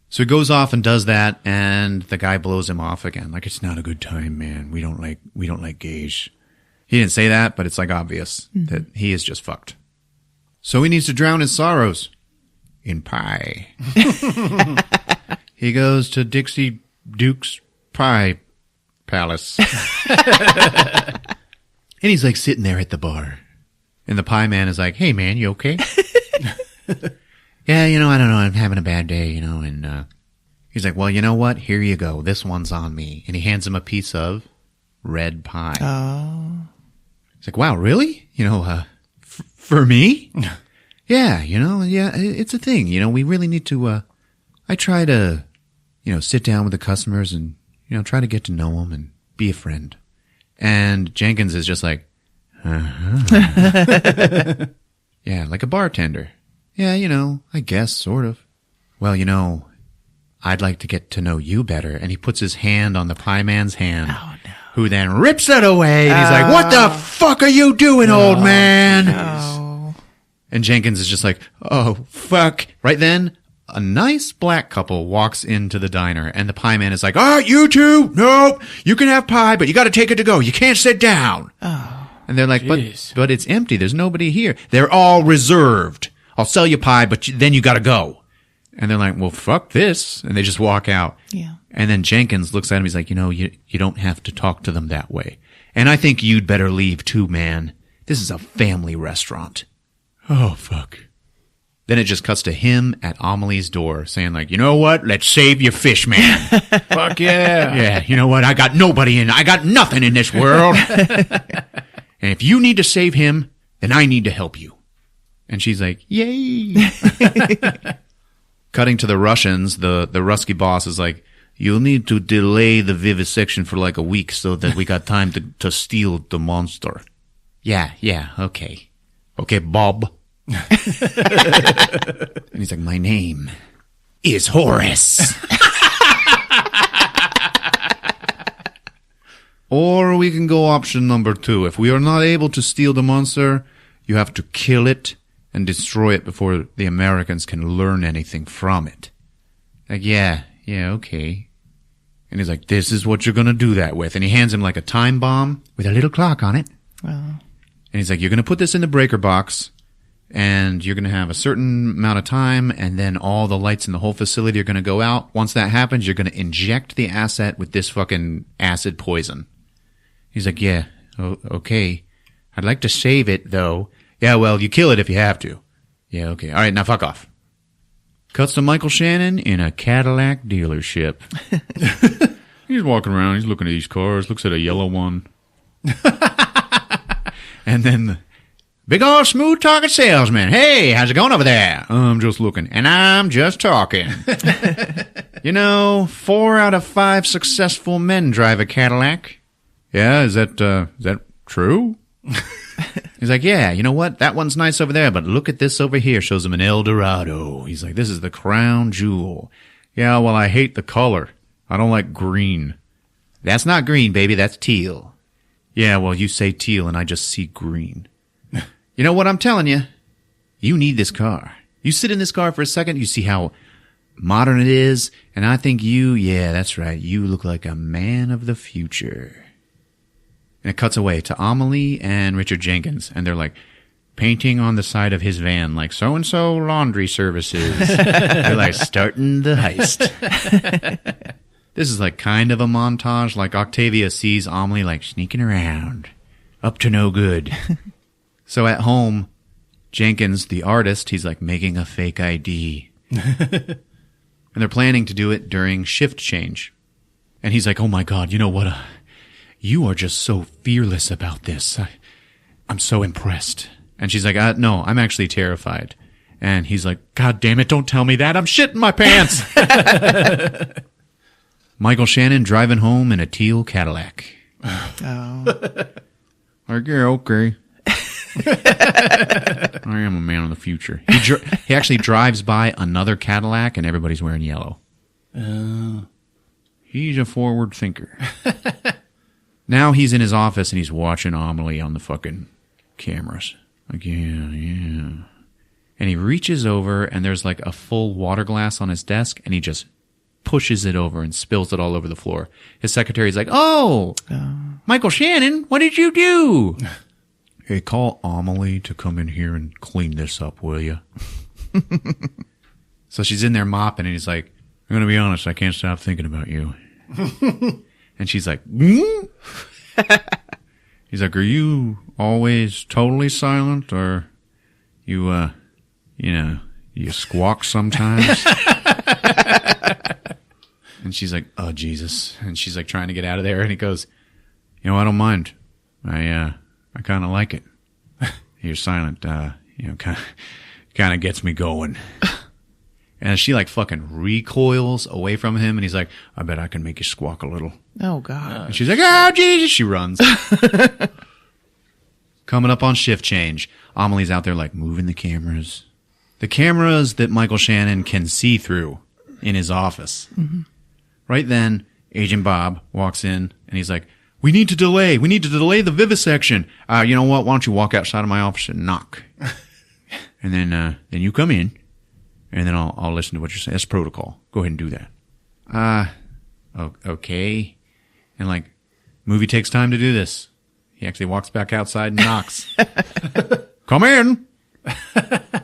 So he goes off and does that, and the guy blows him off again. Like, it's not a good time, man. We don't like gays. He didn't say that, but it's like obvious that he is just fucked. So he needs to drown his sorrows in pie. He goes to Dixie Duke's Pie Palace. And he's like sitting there at the bar. And the pie man is like, hey man, you okay? Yeah, I don't know, I'm having a bad day, and he's like, well, you know what? Here you go. This one's on me. And he hands him a piece of red pie. Oh. He's like, wow, really? For me? Yeah, it's a thing. We really need to, I try to, sit down with the customers and, try to get to know them and be a friend. And Jenkins is just like, uh-huh. Yeah, like a bartender. Yeah, I guess, sort of. Well, I'd like to get to know you better. And he puts his hand on the pie man's hand. Oh, no. Who then rips it away. And he's like, what the fuck are you doing, old man? No. And Jenkins is just like, oh, fuck. Right then, a nice black couple walks into the diner, and the pie man is like, you two? Nope. You can have pie, but you got to take it to go. You can't sit down. Oh. And they're like, but it's empty. There's nobody here. They're all reserved. I'll sell you pie, but then you got to go. And they're like, well, fuck this. And they just walk out. Yeah. And then Jenkins looks at him. He's like, you don't have to talk to them that way. And I think you'd better leave too, man. This is a family restaurant. Oh, fuck. Then it just cuts to him at Amelie's door saying like, you know what? Let's save your fish man. Fuck yeah. Yeah, you know what? I got nothing in this world. And if you need to save him, then I need to help you. And she's like, yay. Cutting to the Russians, the Rusky boss is like, you'll need to delay the vivisection for like a week so that we got time to steal the monster. Yeah, okay. Okay, Bob. And he's like, my name is Horace. Or we can go option number 2. If we are not able to steal the monster, you have to kill it and destroy it before the Americans can learn anything from it. Like, yeah, okay. And he's like, this is what you're going to do that with. And he hands him like a time bomb with a little clock on it. Oh. And he's like, you're going to put this in the breaker box. and you're going to have a certain amount of time, and then all the lights in the whole facility are going to go out. Once that happens, you're going to inject the asset with this fucking acid poison. He's like, yeah, okay. I'd like to save it, though. Yeah, well, you kill it if you have to. Yeah, okay. All right, now fuck off. Cuts to Michael Shannon in a Cadillac dealership. He's walking around. He's looking at these cars. Looks at a yellow one. And then the big old smooth talking salesman. Hey, how's it going over there? I'm just looking. And I'm just talking. 4 out of 5 successful men drive a Cadillac. Yeah, is that true? He's like, yeah, you know what? That one's nice over there, but look at this over here. Shows him an Eldorado. He's like, this is the crown jewel. Yeah, well, I hate the color. I don't like green. That's not green, baby. That's teal. Yeah, well, you say teal and I just see green. You know what I'm telling you? You need this car. You sit in this car for a second, you see how modern it is, and I think yeah, that's right. You look like a man of the future. And it cuts away to Amelie and Richard Jenkins, and they're like painting on the side of his van, like so-and-so laundry services. They're like starting the heist. This is like kind of a montage, like Octavia sees Amelie like sneaking around, up to no good. So at home, Jenkins, the artist, he's like making a fake ID. And they're planning to do it during shift change. And he's like, oh my God, you know what? You are just so fearless about this. I'm so impressed. And she's like, no, I'm actually terrified. And he's like, God damn it, don't tell me that. I'm shitting my pants. Michael Shannon driving home in a teal Cadillac. Oh. Like, yeah, okay. I am a man of the future. He actually drives by another Cadillac and everybody's wearing yellow. He's a forward thinker. Now he's in his office and he's watching Amelie on the fucking cameras. Like, yeah. And he reaches over and there's like a full water glass on his desk and he just pushes it over and spills it all over the floor. His secretary's like, oh, Michael Shannon, what did you do? Hey, call Amelie to come in here and clean this up, will you? So she's in there mopping and he's like, I'm going to be honest, I can't stop thinking about you. And she's like, He's like, are you always totally silent or you squawk sometimes? And she's like, oh, Jesus. And she's like trying to get out of there. And he goes, I don't mind. I kind of like it. You're silent, kind of gets me going. And she like fucking recoils away from him. And he's like, I bet I can make you squawk a little. Oh, God. And she's like, oh, Jesus. She runs. Coming up on shift change. Amelie's out there like moving the cameras. The cameras that Michael Shannon can see through in his office. Mm-hmm. Right then, Agent Bob walks in and he's like, we need to delay the vivisection. You know what? Why don't you walk outside of my office and knock? And then you come in and then I'll listen to what you're saying. That's protocol. Go ahead and do that. Okay. And like, movie takes time to do this. He actually walks back outside and knocks. Come in.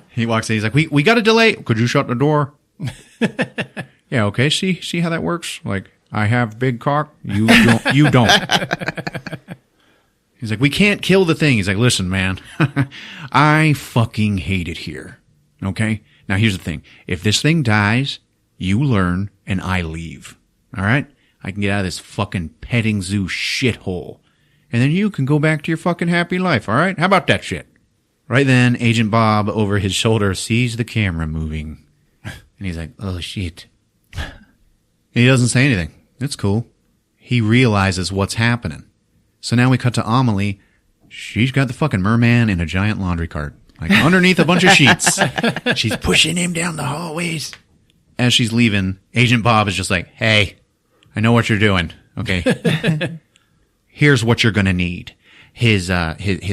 He walks in. He's like, we got a delay. Could you shut the door? Yeah. Okay. See how that works? Like, I have big cock. You don't. He's like, we can't kill the thing. He's like, listen, man, I fucking hate it here. Okay. Now here's the thing. If this thing dies, you learn and I leave. All right. I can get out of this fucking petting zoo shithole. And then you can go back to your fucking happy life. All right. How about that shit? Right then, Agent Bob over his shoulder sees the camera moving. And he's like, oh shit. He doesn't say anything. It's cool. He realizes what's happening. So now we cut to Amelie. She's got the fucking merman in a giant laundry cart. Like underneath a bunch of sheets. She's pushing him down the hallways. As she's leaving, Agent Bob is just like, hey, I know what you're doing. Okay. Here's what you're going to need. His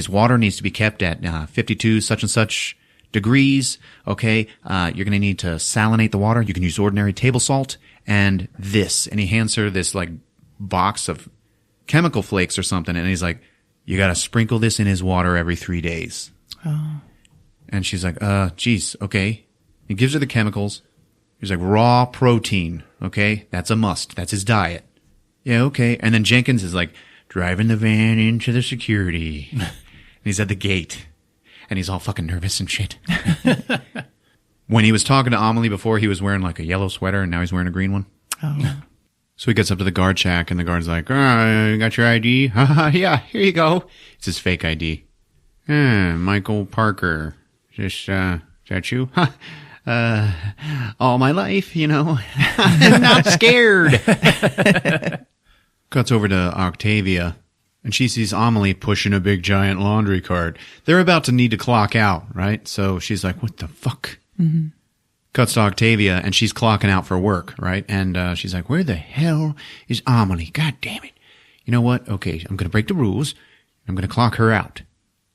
water needs to be kept at 52 such and such degrees. Okay. You're going to need to salinate the water. You can use ordinary table salt and this. And he hands her this like box of chemical flakes or something. And he's like, you got to sprinkle this in his water every 3 days. Oh. And she's like, geez, okay. He gives her the chemicals. He's like, raw protein, okay? That's a must. That's his diet. Yeah, okay. And then Jenkins is like, driving the van into the security. And he's at the gate. And he's all fucking nervous and shit. When he was talking to Amelie before, he was wearing like a yellow sweater, and now he's wearing a green one. Oh. So he gets up to the guard shack, and the guard's like, you got your ID? Yeah, here you go. It's his fake ID. Michael Parker. Is that you? All my life, you know. I'm not scared. Cuts over to Octavia, and she sees Amelie pushing a big giant laundry cart. They're about to need to clock out, right? So she's like, what the fuck? Mm-hmm. Cuts to Octavia, and she's clocking out for work, right? And she's like, where the hell is Amelie? God damn it. You know what? Okay, I'm going to break the rules. I'm going to clock her out.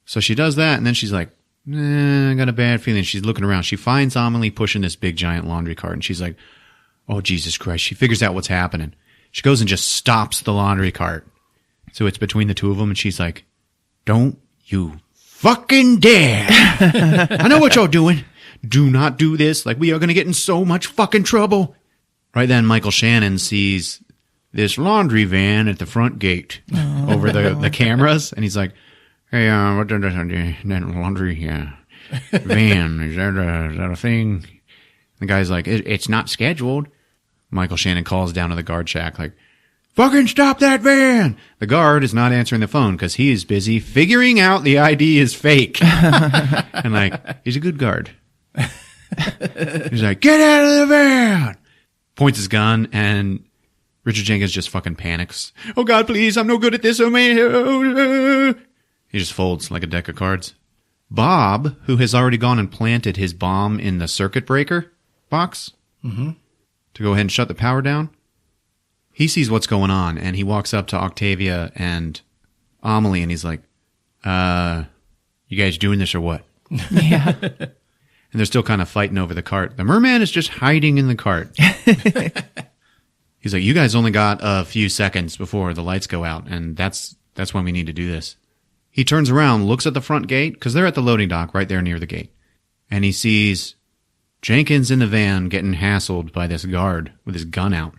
So she does that, and then she's like, I got a bad feeling. She's looking around. She finds Amelie pushing this big giant laundry cart, and she's like, oh, Jesus Christ. She figures out what's happening. She goes and just stops the laundry cart. So it's between the two of them, and she's like, don't you fucking dare. I know what you're doing. Do not do this. Like, we are going to get in so much fucking trouble. Right then, Michael Shannon sees this laundry van at the front gate over the cameras, and he's like, hey, what that laundry van, is that a thing? The guy's like, it's not scheduled. Michael Shannon calls down to the guard shack like, fucking stop that van! The guard is not answering the phone because he is busy figuring out the ID is fake. And like, he's a good guard. He's like, get out of the van! Points his gun, and Richard Jenkins just fucking panics. Oh God, please, I'm no good at this. Oh man. He just folds like a deck of cards. Bob, who has already gone and planted his bomb in the circuit breaker box to go ahead and shut the power down, he sees what's going on, and he walks up to Octavia and Amelie, and he's like, you guys doing this or what? Yeah. And they're still kind of fighting over the cart. The merman is just hiding in the cart. He's like, you guys only got a few seconds before the lights go out, and that's when we need to do this. He turns around, looks at the front gate, because they're at the loading dock right there near the gate. And he sees Jenkins in the van getting hassled by this guard with his gun out.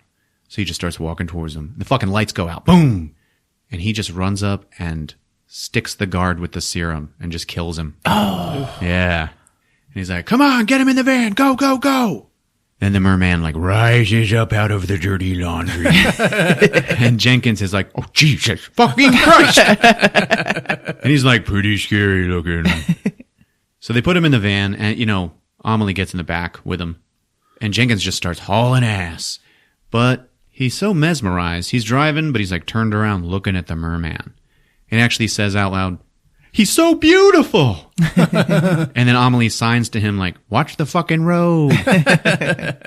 So he just starts walking towards him. The fucking lights go out. Boom! And he just runs up and sticks the guard with the serum and just kills him. Oh. Yeah. And he's like, come on, get him in the van. Go, go, go. Then the merman like rises up out of the dirty laundry. And Jenkins is like, oh, Jesus fucking Christ. And he's like, pretty scary looking. So they put him in the van, and, you know, Amelie gets in the back with him. And Jenkins just starts hauling ass. But he's so mesmerized. He's driving, but he's like turned around looking at the merman. And actually says out loud, he's so beautiful. And then Amelie signs to him like, watch the fucking road.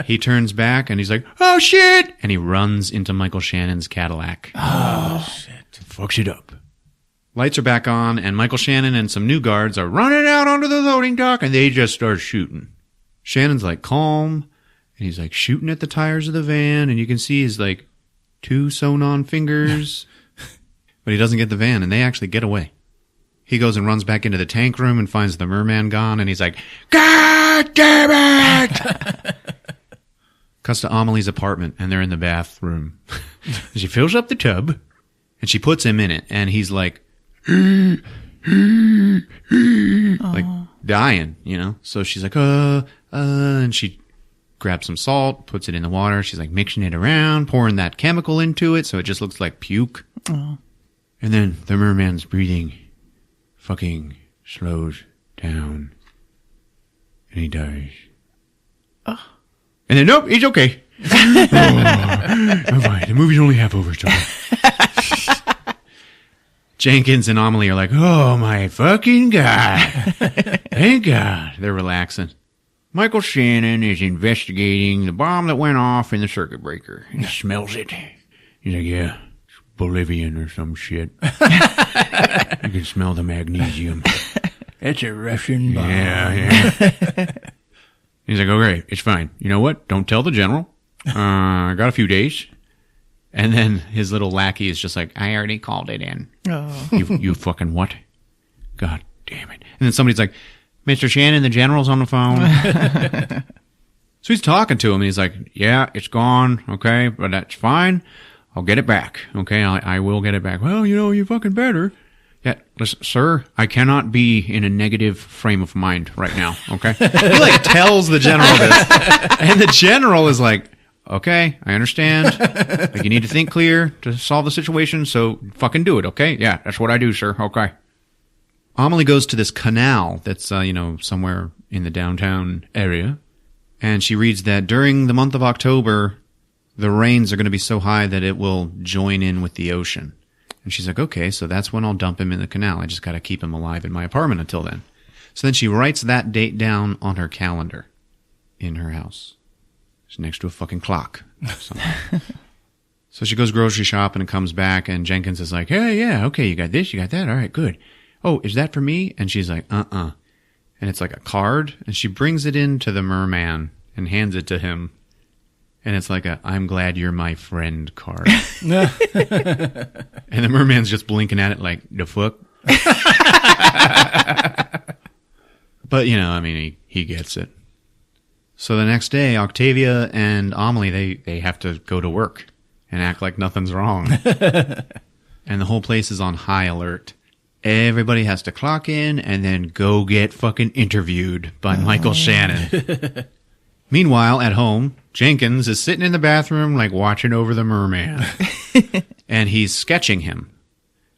He turns back and he's like, oh shit. And he runs into Michael Shannon's Cadillac. Oh, shit. Fucks it up. Lights are back on, and Michael Shannon and some new guards are running out onto the loading dock, and they just start shooting. Shannon's like calm, and he's like shooting at the tires of the van, and you can see his like 2 sewn-on fingers. But he doesn't get the van, and they actually get away. He goes and runs back into the tank room and finds the merman gone, and he's like, God damn it! Cuts to Amelie's apartment, and they're in the bathroom. She fills up the tub, and she puts him in it, and he's like, like dying, you know? So she's like, and she grabs some salt, puts it in the water. She's like mixing it around, pouring that chemical into it, so it just looks like puke. Oh. And then the merman's breathing fucking slows down, and he dies. Oh. And then, nope, he's okay. I'm fine. The movie's only half over, so. Jenkins and Amelie are like, oh my fucking God. Thank God. They're relaxing. Michael Shannon is investigating the bomb that went off in the circuit breaker. He smells it. He's like, yeah, it's Bolivian or some shit. You can smell the magnesium. It's a Russian bomb. Yeah. He's like, okay, it's fine. You know what? Don't tell the general. I got a few days. And then his little lackey is just like, I already called it in. Oh. You fucking what? God damn it. And then somebody's like, Mr. Shannon, the general's on the phone. So he's talking to him, and he's like, yeah, it's gone, okay, but that's fine. I'll get it back, okay? I will get it back. Well, you fucking better. Yeah, listen, sir, I cannot be in a negative frame of mind right now, okay? He, like, tells the general this. And the general is like, okay, I understand. Like, you need to think clear to solve the situation, so fucking do it, okay? Yeah, that's what I do, sir, okay. Amelie goes to this canal that's, somewhere in the downtown area. And she reads that during the month of October, the rains are going to be so high that it will join in with the ocean. And she's like, okay, so that's when I'll dump him in the canal. I just got to keep him alive in my apartment until then. So then she writes that date down on her calendar in her house. It's next to a fucking clock. So she goes grocery shopping and comes back, and Jenkins is like, hey, yeah, okay, you got this, you got that, all right, good. Oh, is that for me? And she's like, And it's like a card, and she brings it in to the merman and hands it to him. And it's like a, I'm glad you're my friend card. And the merman's just blinking at it like, the fuck? But, he gets it. So the next day, Octavia and Amelie, they have to go to work and act like nothing's wrong. And the whole place is on high alert. Everybody has to clock in and then go get fucking interviewed by Michael Shannon. Meanwhile, at home, Jenkins is sitting in the bathroom, like, watching over the merman. And he's sketching him.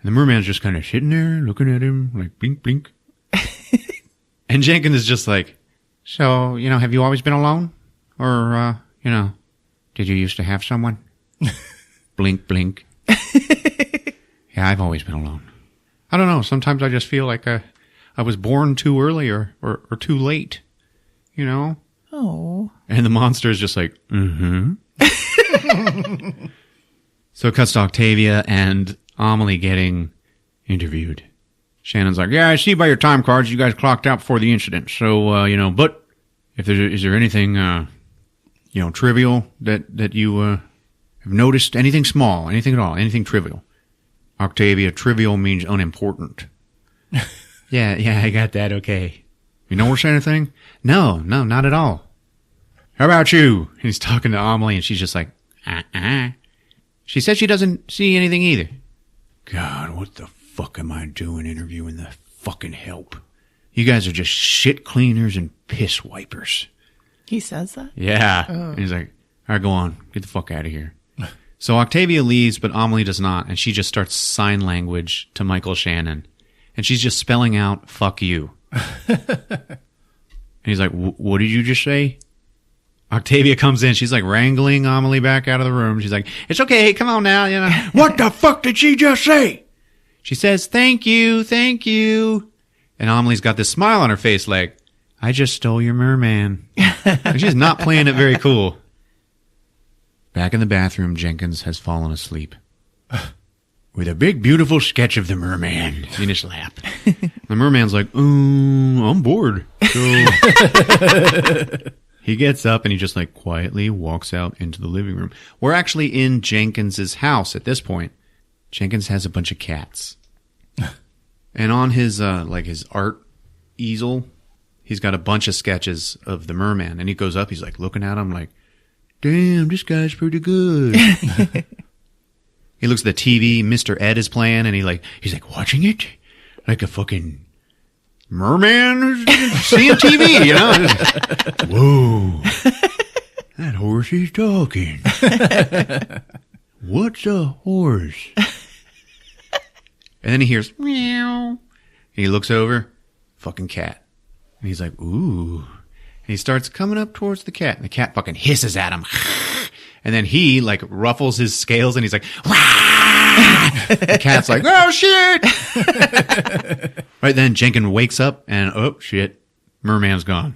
And the merman's just kind of sitting there, looking at him, like, blink, blink. And Jenkins is just like, so, have you always been alone? Or, did you used to have someone? Blink, blink. Yeah, I've always been alone. I don't know. Sometimes I just feel like I was born too early or too late, Oh. And the monster is just like, mm-hmm. So it cuts to Octavia and Amelie getting interviewed. Shannon's like, yeah, I see by your time cards you guys clocked out before the incident. So, but is there anything, trivial that you have noticed? Anything small, anything at all, anything trivial? Octavia, trivial means unimportant. Yeah, I got that, okay. You notice anything? No, not at all. How about you? And he's talking to Amelie, and she's just like, She said she doesn't see anything either. God, what the fuck am I doing interviewing the fucking help? You guys are just shit cleaners and piss wipers. He says that? Yeah. Oh. And he's like, all right, go on. Get the fuck out of here. So Octavia leaves, but Amelie does not, and she just starts sign language to Michael Shannon. And she's just spelling out, fuck you. And he's like, what did you just say? Octavia comes in. She's like wrangling Amelie back out of the room. She's like, it's okay. Come on now. What the fuck did she just say? She says, thank you. Thank you. And Amelie's got this smile on her face like, I just stole your merman. And she's not playing it very cool. Back in the bathroom, Jenkins has fallen asleep. With a big, beautiful sketch of the merman in his lap. The merman's like, I'm bored. So he gets up and he just like quietly walks out into the living room. We're actually in Jenkins's house at this point. Jenkins has a bunch of cats. And on his, his art easel, he's got a bunch of sketches of the merman. And he goes up, he's like looking at him like, damn, this guy's pretty good. He looks at the TV, Mr. Ed is playing, and he's like watching it like a fucking merman who's seeing TV, Whoa. That horse is talking. What's a horse? And then he hears meow. And he looks over, fucking cat. And he's like, ooh. And he starts coming up towards the cat, and the cat fucking hisses at him. And then he, like, ruffles his scales, and he's like, wah! The cat's like, oh, shit! Right then, Jenkins wakes up, and, oh, shit, merman's gone.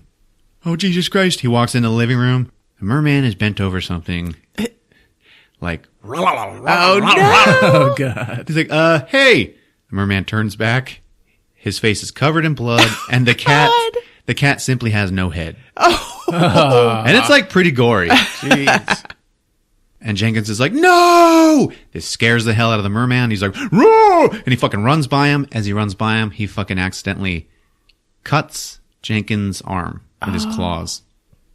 Oh, Jesus Christ. He walks into the living room. The merman is bent over something, like, oh, no! Oh, God. He's like, hey! The merman turns back. His face is covered in blood, and the cat simply has no head. Oh. And it's, like, pretty gory. Jeez. And Jenkins is like, no! This scares the hell out of the merman. He's like, roar! And he fucking runs by him. As he runs by him, he fucking accidentally cuts Jenkins' arm with his claws.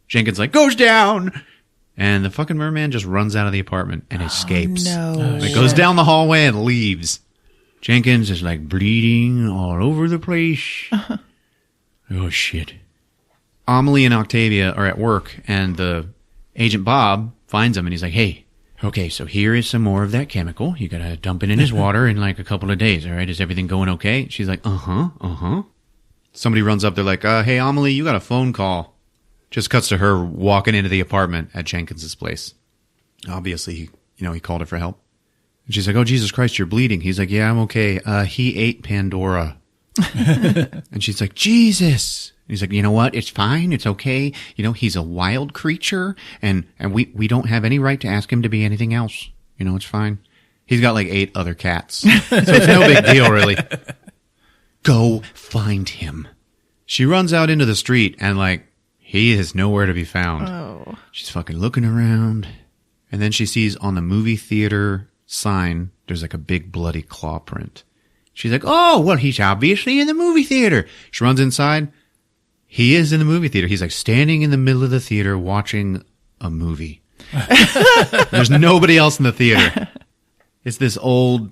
Jenkins like goes down, and the fucking merman just runs out of the apartment and escapes. No. It goes down the hallway and leaves. Jenkins is like bleeding all over the place. Oh shit. Amelie and Octavia are at work, and the Agent Bob finds him, and he's like, hey, okay, so here is some more of that chemical. You gotta dump it in his water in like a couple of days, all right? Is everything going okay? She's like, uh-huh. Somebody runs up, they're like, hey, Amelie, you got a phone call. Just cuts to her walking into the apartment at Jenkins's place. Obviously, he called her for help. And she's like, oh, Jesus Christ, you're bleeding. He's like, yeah, I'm okay. He ate Pandora. And she's like, Jesus. And he's like, you know what? It's fine. It's okay. He's a wild creature, and we don't have any right to ask him to be anything else. It's fine. He's got like 8 other cats. So it's no big deal, really. Go find him. She runs out into the street, and like, he is nowhere to be found. Oh. She's fucking looking around. And then she sees on the movie theater sign, there's like a big bloody claw print. She's like, oh, well, he's obviously in the movie theater. She runs inside. He is in the movie theater. He's like standing in the middle of the theater watching a movie. There's nobody else in the theater. It's this old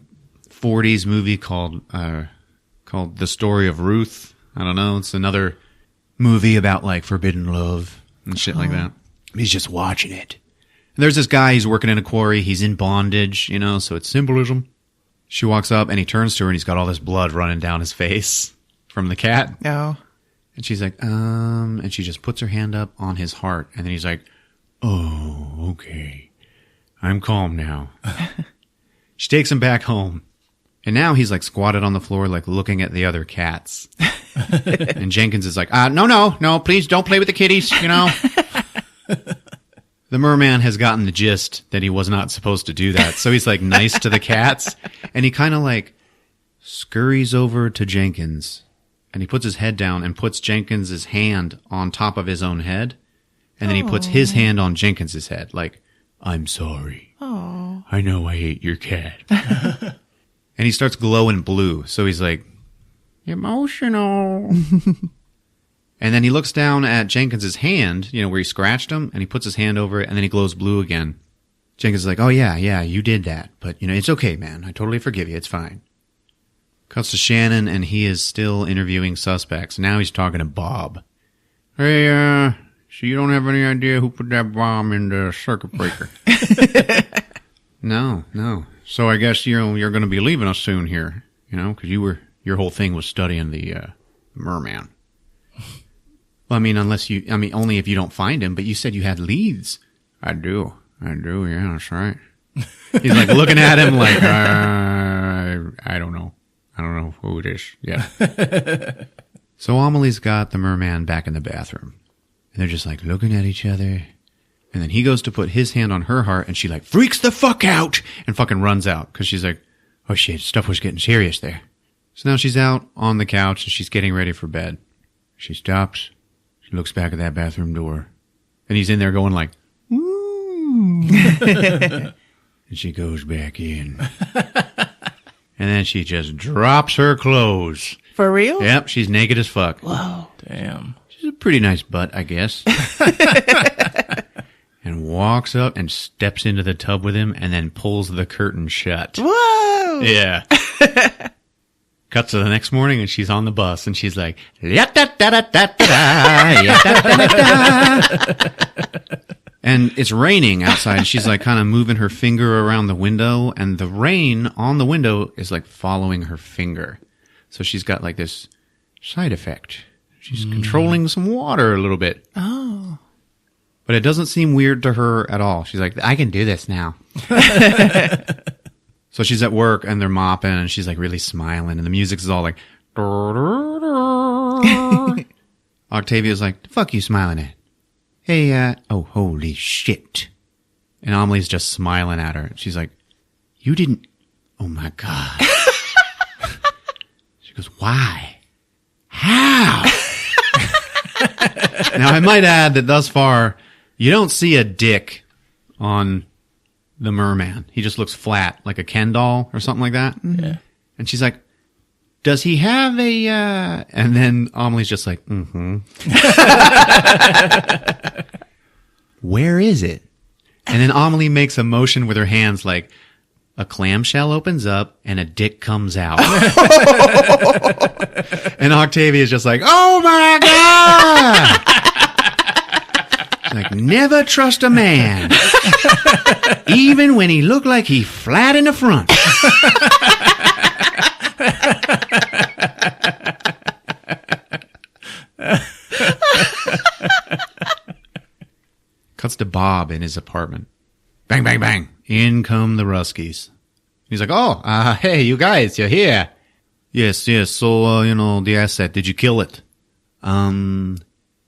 40s movie called The Story of Ruth. I don't know. It's another movie about like forbidden love and shit like that. He's just watching it. And there's this guy, he's working in a quarry. He's in bondage, so it's symbolism. She walks up and he turns to her and he's got all this blood running down his face from the cat. No. And she's like, and she just puts her hand up on his heart. And then he's like, oh, okay. I'm calm now. She takes him back home. And now he's like squatted on the floor, like looking at the other cats. And Jenkins is like, no, please don't play with the kitties, The merman has gotten the gist that he was not supposed to do that. So he's like nice to the cats. And he kind of like scurries over to Jenkins. And he puts his head down and puts Jenkins's hand on top of his own head. And then he puts his hand on Jenkins's head. Like, I'm sorry. Oh. I know I ate your cat. And he starts glowing blue. So he's like, emotional. And then he looks down at Jenkins's hand, where he scratched him, and he puts his hand over it, and then he glows blue again. Jenkins is like, oh, yeah, you did that. But, it's okay, man. I totally forgive you. It's fine. Cuts to Shannon, and he is still interviewing suspects. Now he's talking to Bob. Hey, so you don't have any idea who put that bomb in the circuit breaker? No. So I guess, you're going to be leaving us soon here, because your whole thing was studying the merman. Well, only if you don't find him, but you said you had leads. I do, yeah, that's right. He's like looking at him like, I don't know. I don't know who it is. Yeah. So Amelie's got the merman back in the bathroom. And they're just like looking at each other. And then he goes to put his hand on her heart and she like freaks the fuck out and fucking runs out. Cause she's like, oh shit, stuff was getting serious there. So now she's out on the couch and she's getting ready for bed. She stops. She looks back at that bathroom door. And he's in there going like, ooh. And she goes back in. And then she just drops her clothes. For real? Yep, she's naked as fuck. Whoa. Damn. She's a pretty nice butt, I guess. And walks up and steps into the tub with him and then pulls the curtain shut. Whoa. Yeah. Cuts to the next morning and she's on the bus and she's like, and it's raining outside. And she's like kind of moving her finger around the window and the rain on the window is like following her finger. So she's got like this side effect. She's controlling some water a little bit. Oh. But it doesn't seem weird to her at all. She's like, I can do this now. So she's at work and they're mopping and she's like really smiling and the music is all like, Octavia's like, the fuck you smiling at? Hey, oh, holy shit. And Amelie's just smiling at her. She's like, you didn't, oh my God. She goes, why? How? Now I might add that thus far, you don't see a dick on the merman. He just looks flat, like a Ken doll or something like that. Mm-hmm. Yeah. And she's like, Does he have a, and then Amelie's just like, Where is it? And then Amelie makes a motion with her hands like a clamshell opens up and a dick comes out. And Octavia's just like, oh my God! Like, never trust a man. Even when he looked like he flat in the front. Cuts to Bob in his apartment. Bang, bang, bang. In come the Ruskies. He's like, oh, hey, you guys, you're here. Yes. So, the asset, did you kill it?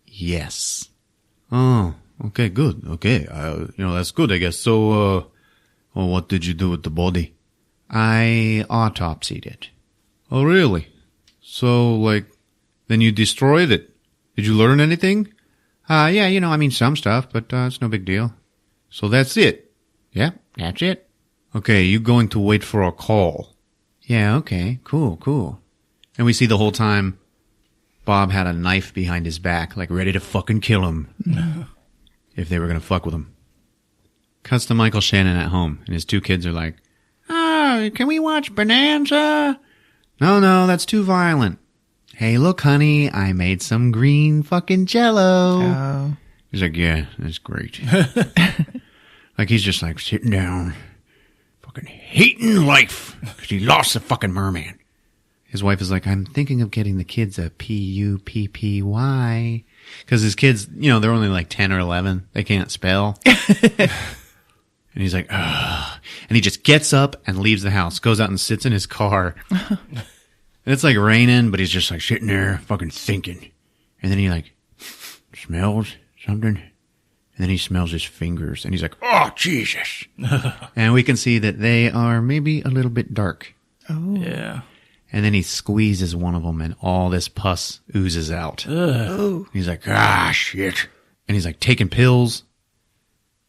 Yes. Oh, okay, good. Okay. That's good, I guess. So, what did you do with the body? I autopsied it. Oh, really? So, then you destroyed it. Did you learn anything? Yeah, some stuff, but it's no big deal. So that's it. Yeah, that's it. Okay, you going to wait for a call? Yeah, okay, cool. And we see the whole time Bob had a knife behind his back, ready to fucking kill him. If they were going to fuck with him. Cuts to Michael Shannon at home, and his two kids are like, oh, can we watch Bonanza? No, that's too violent. Hey, look, honey, I made some green fucking Jell-O. Oh. He's like, yeah, that's great. He's just sitting down, fucking hating life because he lost the fucking merman. His wife is like, I'm thinking of getting the kids a Puppy. Because his kids, they're only 10 or 11. They can't spell. And he's like, ugh. And he just gets up and leaves the house, goes out and sits in his car. And it's raining, but he's just sitting there fucking thinking. And then he smells something. And then he smells his fingers and he's like, oh, Jesus. And we can see that they are maybe a little bit dark. Oh. Yeah. And then he squeezes one of them and all this pus oozes out. Oh. He's like, shit. And he's taking pills.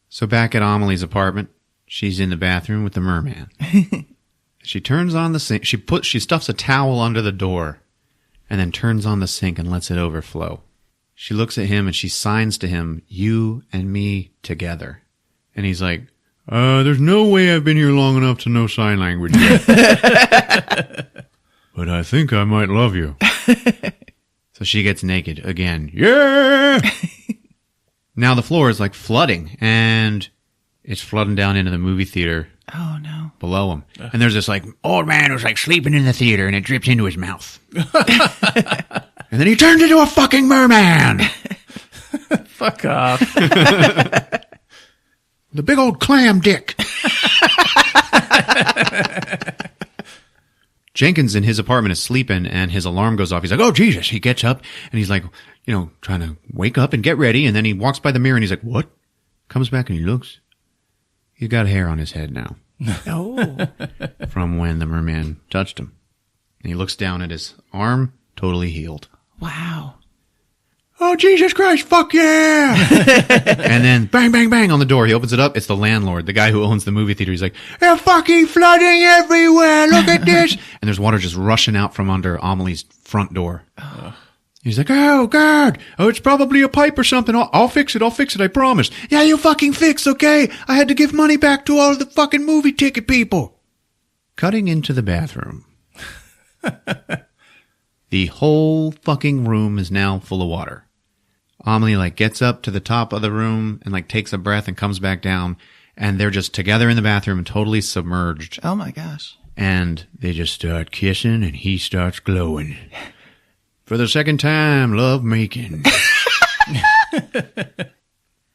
So back at Amelie's apartment, she's in the bathroom with the merman. She turns on the sink. She stuffs a towel under the door and then turns on the sink and lets it overflow. She looks at him and she signs to him, you and me together. And he's like, there's no way I've been here long enough to know sign language yet. But I think I might love you. So she gets naked again. Yeah! Now the floor is flooding and it's flooding down into the movie theater. Oh, no. Below him. And there's this old man who's sleeping in the theater and it drips into his mouth. And then he turns into a fucking merman. Fuck off. The big old clam dick. Jenkins in his apartment is sleeping and his alarm goes off. He's like, oh, Jesus. He gets up and he's trying to wake up and get ready. And then he walks by the mirror and he's like, what? Comes back and he looks. He's got hair on his head now. Oh. From when the merman touched him. And he looks down at his arm, totally healed. Wow. Oh, Jesus Christ, fuck yeah! And then bang, bang, bang on the door. He opens it up. It's the landlord, the guy who owns the movie theater. He's like, they're fucking flooding everywhere. Look at this. And there's water just rushing out from under Amelie's front door. He's like, oh, God. Oh, it's probably a pipe or something. I'll fix it. I promise. Yeah, you fucking fix, okay? I had to give money back to all of the fucking movie ticket people. Cutting into the bathroom. The whole fucking room is now full of water. Amelie, gets up to the top of the room and, takes a breath and comes back down. And they're just together in the bathroom and totally submerged. Oh, my gosh. And they just start kissing and he starts glowing. For the second time, love making.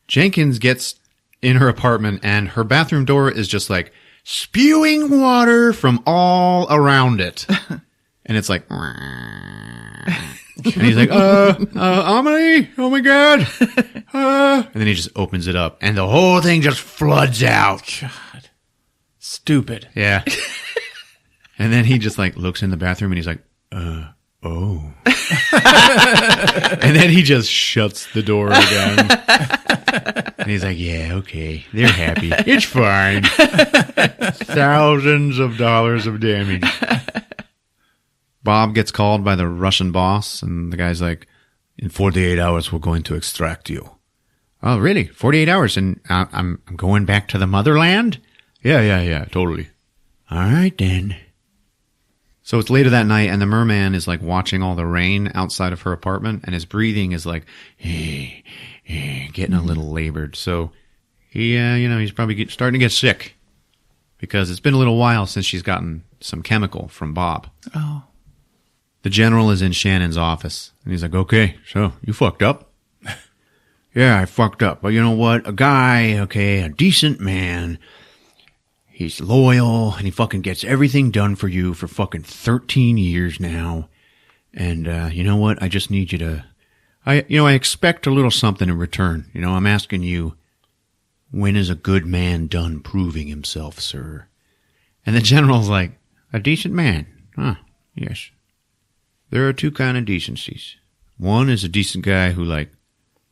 Jenkins gets in her apartment and her bathroom door is just spewing water from all around it. And it's and he's like, Amelie, oh my God. And then he just opens it up and the whole thing just floods out. God. Stupid. Yeah. And then he just looks in the bathroom and he's like, oh. And then he just shuts the door again. And he's like, yeah, okay. They're happy. It's fine. Thousands of dollars of damage. Bob gets called by the Russian boss, and the guy's like, in 48 hours, we're going to extract you. Oh, really? 48 hours, and I'm going back to the motherland? Yeah, totally. All right, then. So it's later that night, and the merman is like watching all the rain outside of her apartment, and his breathing is like, getting a little labored. So he, he's probably starting to get sick because it's been a little while since she's gotten some chemical from Bob. Oh. The general is in Shannon's office, and he's like, okay, so you fucked up? Yeah, I fucked up. But you know what? A guy, okay, a decent man, he's loyal, and he fucking gets everything done for you for fucking 13 years now. And, you know what? I just need you to, I expect a little something in return. I'm asking you, when is a good man done proving himself, sir? And the general's like, a decent man? Huh, yes. There are two kind of decencies. One is a decent guy who, like,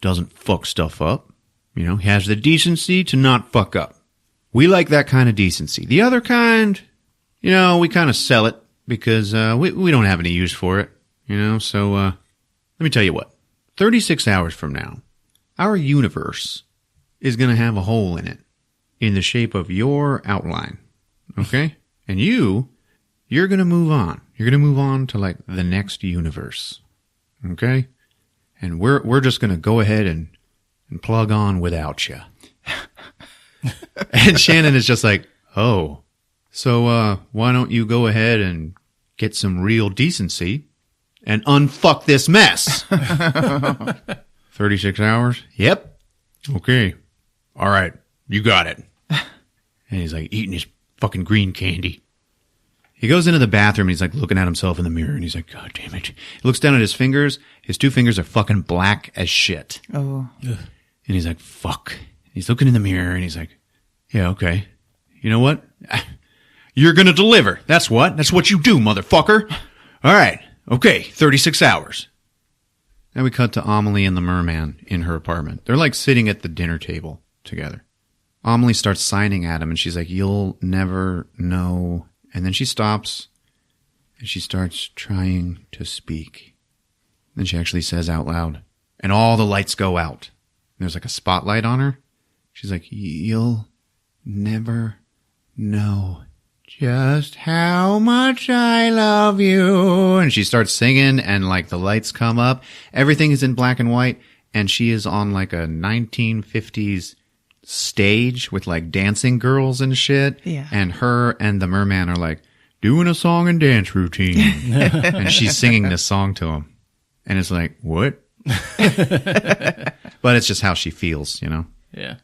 doesn't fuck stuff up. He has the decency to not fuck up. We like that kind of decency. The other kind, we kind of sell it because we don't have any use for it, So let me tell you what. 36 hours from now, our universe is going to have a hole in it in the shape of your outline, okay? And you're going to move on. You're going to move on to, like, the next universe, okay? And we're just going to go ahead and plug on without you. And Shannon is just like, oh, so why don't you go ahead and get some real decency and unfuck this mess? 36 hours? Yep. Okay. All right. You got it. And he's like eating his fucking green candy. He goes into the bathroom and he's like looking at himself in the mirror and he's like, God damn it. He looks down at his fingers. His two fingers are fucking black as shit. Oh. And he's like, fuck. He's looking in the mirror and he's like, yeah, okay. You know what? You're going to deliver. That's what. That's what you do, motherfucker. All right. Okay. 36 hours. Now we cut to Amelie and the merman in her apartment. They're like sitting at the dinner table together. Amelie starts signing at him and she's like, you'll never know. And then she stops and she starts trying to speak. Then she actually says out loud, and all the lights go out. And there's like a spotlight on her. She's like, you'll never know just how much I love you. And she starts singing and like the lights come up. Everything is in black and white. And she is on like a 1950s stage with like dancing girls and shit. Yeah. And her and the merman are like doing a song and dance routine. And she's singing this song to him. And it's like, what? But it's just how she feels, Yeah.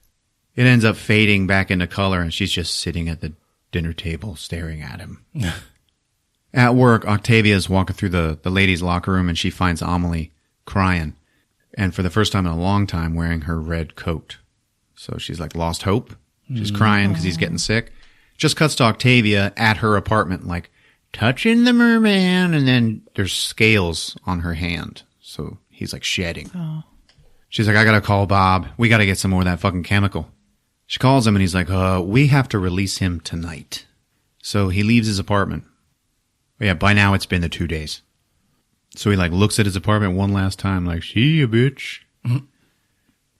It ends up fading back into color and she's just sitting at the dinner table staring at him. At work, Octavia is walking through the ladies' locker room and she finds Amelie crying. And for the first time in a long time, wearing her red coat. So she's like lost hope. She's crying because he's getting sick. Just cuts to Octavia at her apartment, like touching the merman. And then there's scales on her hand. So he's like shedding. Oh. She's like, I got to call Bob. We got to get some more of that fucking chemical. She calls him and he's like, we have to release him tonight. So he leaves his apartment. Yeah, by now it's been the 2 days. So he like looks at his apartment one last time, like, see ya, bitch. Mm-hmm.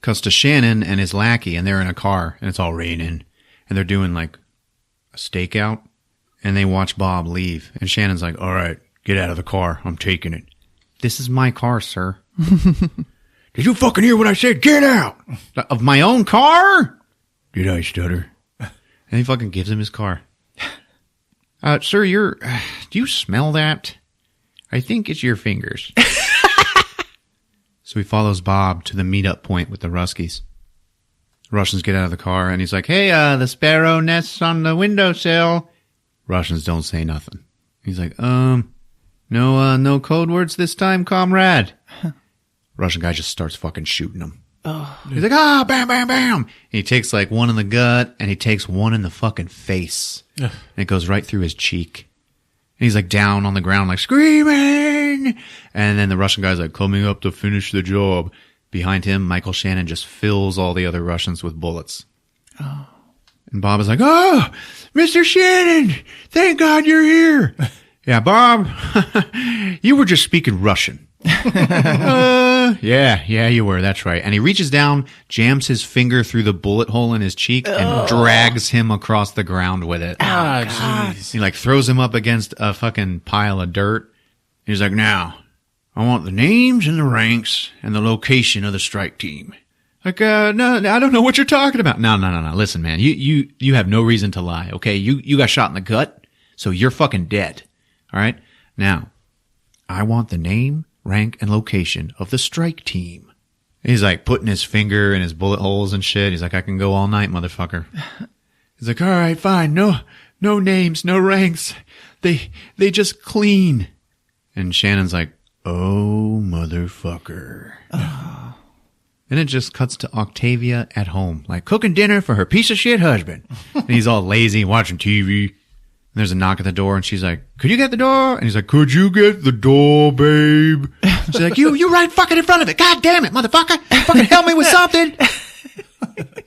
Cuts to Shannon and his lackey, and they're in a car, and it's all raining, and they're doing like a stakeout, and they watch Bob leave, and Shannon's like, all right, get out of the car. I'm taking it. This is my car, sir. Did you fucking hear what I said? Get out! Of my own car? Did I stutter? And he fucking gives him his car. Sir, do you smell that? I think it's your fingers. So he follows Bob to the meetup point with the Ruskies. The Russians get out of the car and he's like, hey, the sparrow nests on the windowsill. Russians don't say nothing. He's like, no code words this time, comrade. Russian guy just starts fucking shooting him. Oh. He's like, bam, bam, bam. And he takes like one in the gut and he takes one in the fucking face. And it goes right through his cheek. And he's like down on the ground, like screaming. And then the Russian guy's like coming up to finish the job. Behind him, Michael Shannon just fills all the other Russians with bullets. Oh. And Bob is like, oh, Mr. Shannon, thank God you're here. Yeah, Bob, you were just speaking Russian. Yeah, you were. That's right. And he reaches down, jams his finger through the bullet hole in his cheek, and drags him across the ground with it. Oh, jeez. He like throws him up against a fucking pile of dirt. He's like, now, I want the names and the ranks and the location of the strike team. Like, no, I don't know what you're talking about. No. Listen, man, you have no reason to lie. Okay, you got shot in the gut, so you're fucking dead. All right. Now, I want the name, rank, and location of the strike team. He's like putting his finger in his bullet holes and shit. He's like, I can go all night, motherfucker. He's like, all right, fine. No names, no ranks. They just clean. And Shannon's like, oh, motherfucker. Oh. And it just cuts to Octavia at home, like cooking dinner for her piece of shit husband. And he's all lazy, watching TV. And there's a knock at the door, and she's like, could you get the door? And he's like, could you get the door, babe? She's like, you right fucking in front of it. God damn it, motherfucker. Fucking help me with something.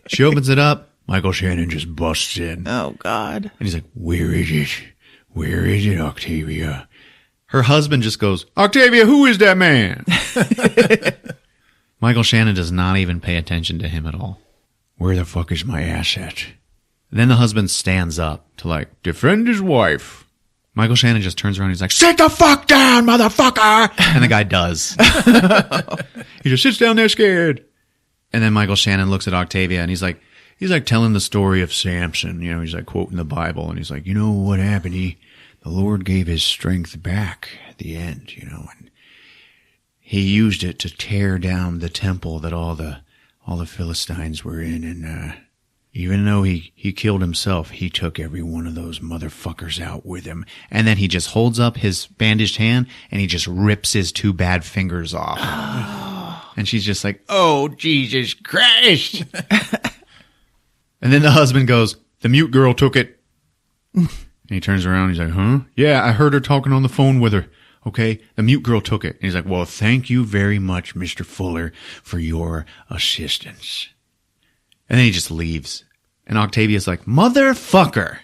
She opens it up. Michael Shannon just busts in. Oh, God. And he's like, where is it? Where is it, Octavia? Her husband just goes, Octavia, who is that man? Michael Shannon does not even pay attention to him at all. Where the fuck is my asset? Then the husband stands up to like defend his wife. Michael Shannon just turns around and he's like, sit the fuck down, motherfucker! And the guy does. He just sits down there scared. And then Michael Shannon looks at Octavia and he's like telling the story of Samson. You know, he's like quoting the Bible and he's like, you know what happened? The Lord gave his strength back at the end, you know, and he used it to tear down the temple that all the Philistines were in. And, even though he killed himself, he took every one of those motherfuckers out with him. And then he just holds up his bandaged hand and he just rips his 2 bad fingers off. And she's just like, oh, Jesus Christ. And then the husband goes, the mute girl took it. And he turns around and he's like, huh? Yeah, I heard her talking on the phone with her. Okay, the mute girl took it. And he's like, well, thank you very much, Mr. Fuller, for your assistance. And then he just leaves. And Octavia's like, motherfucker,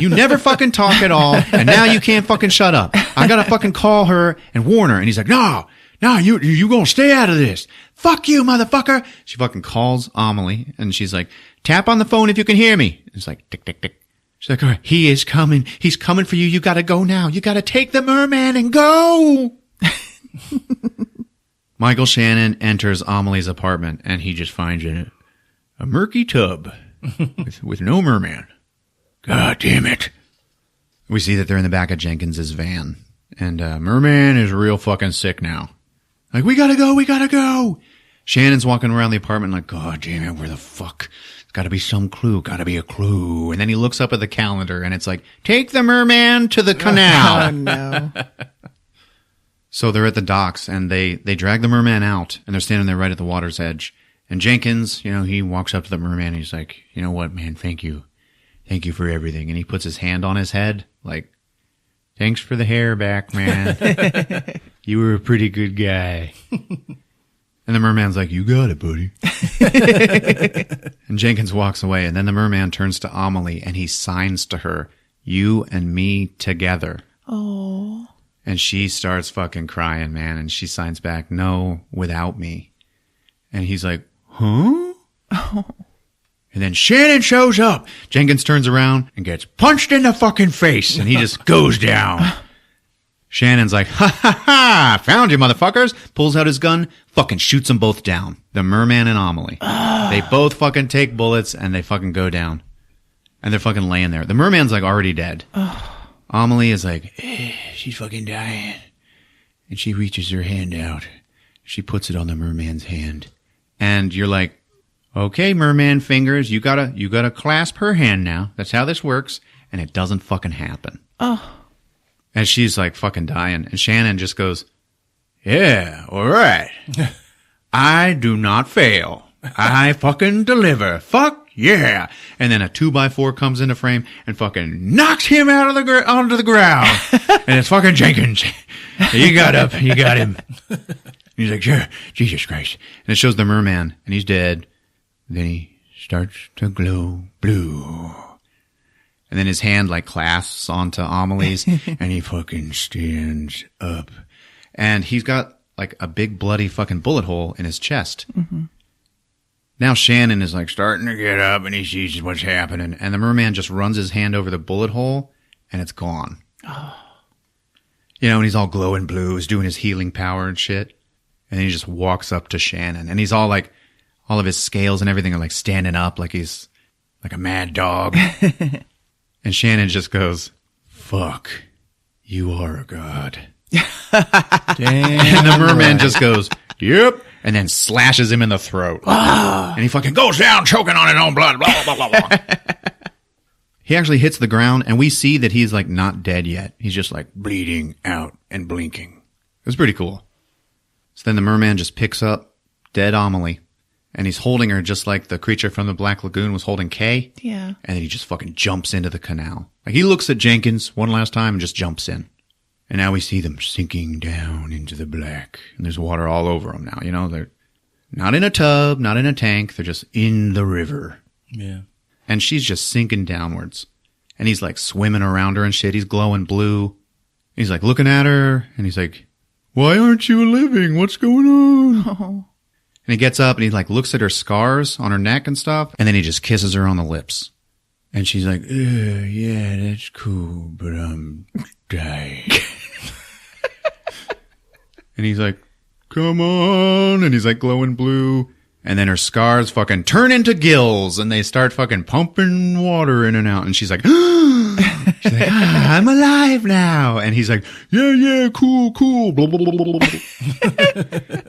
you never fucking talk at all, and now you can't fucking shut up. I gotta fucking call her and warn her. And he's like, no, you gonna stay out of this. Fuck you, motherfucker. She fucking calls Amelie, and she's like, tap on the phone if you can hear me. And it's like, tick, tick, tick. She's like, all right, he is coming. He's coming for you. You gotta go now. You gotta take the merman and go. Michael Shannon enters Amelie's apartment, and he just finds it a murky tub with no merman. God damn it. We see that they're in the back of Jenkins's van. And merman is real fucking sick now. Like, we gotta go. Shannon's walking around the apartment like, God damn it, where the fuck? It's gotta be some clue, gotta be a clue. And then he looks up at the calendar and it's like, take the merman to the canal. Oh, no. So they're at the docks and they drag the merman out and they're standing there right at the water's edge. And Jenkins, you know, he walks up to the merman and he's like, you know what, man, thank you. Thank you for everything. And he puts his hand on his head, like, thanks for the hair back, man. You were a pretty good guy. And the merman's like, you got it, buddy. And Jenkins walks away. And then the merman turns to Amelie and he signs to her, you and me together. Oh. And she starts fucking crying, man. And she signs back, no, without me. And he's like, huh? Oh. And then Shannon shows up. Jenkins turns around and gets punched in the fucking face. And he just goes down. Shannon's like, ha ha ha, found you motherfuckers. Pulls out his gun, fucking shoots them both down. The merman and Amelie. They both fucking take bullets and they fucking go down. And they're fucking laying there. The merman's like already dead. Amelie is like, she's fucking dying. And she reaches her hand out. She puts it on the merman's hand. And you're like, okay, merman fingers, you gotta clasp her hand now. That's how this works. And it doesn't fucking happen. Oh. And she's like fucking dying. And Shannon just goes, yeah, all right. I do not fail. I fucking deliver. Fuck yeah. And then a 2x4 comes into frame and fucking knocks him out of onto the ground. And it's fucking Jenkins. You got up. You got him. He's like, sure, Jesus Christ. And it shows the merman, and he's dead. Then he starts to glow blue. And then his hand like clasps onto Amelie's and he fucking stands up. And he's got like a big bloody fucking bullet hole in his chest. Mm-hmm. Now Shannon is like starting to get up and he sees what's happening. And the merman just runs his hand over the bullet hole and it's gone. Oh. You know, and he's all glowing blue, he's doing his healing power and shit. And then he just walks up to Shannon and he's all like, all of his scales and everything are like standing up like he's like a mad dog. And Shannon just goes, fuck, you are a god. Damn. And the merman just goes, yep. And then slashes him in the throat. And he fucking goes down choking on his own blood. Blah, blah, blah, blah. He actually hits the ground, and we see that he's like not dead yet. He's just like bleeding out and blinking. It was pretty cool. So then the merman just picks up dead Amelie, and he's holding her just like the creature from the Black Lagoon was holding Kay. Yeah. And then he just fucking jumps into the canal. Like he looks at Jenkins one last time and just jumps in. And now we see them sinking down into the black. And there's water all over them now. You know, they're not in a tub, not in a tank. They're just in the river. Yeah. And she's just sinking downwards. And he's like swimming around her and shit. He's glowing blue. He's like looking at her. And he's like, why aren't you living? What's going on? Oh. And he gets up and he like looks at her scars on her neck and stuff. And then he just kisses her on the lips. And she's like, yeah, that's cool, but I'm dying. And he's like, come on. And he's like glowing blue. And then her scars fucking turn into gills and they start fucking pumping water in and out. And she's like, I'm alive now. And he's like, yeah, cool. Blah, blah, blah, blah, blah.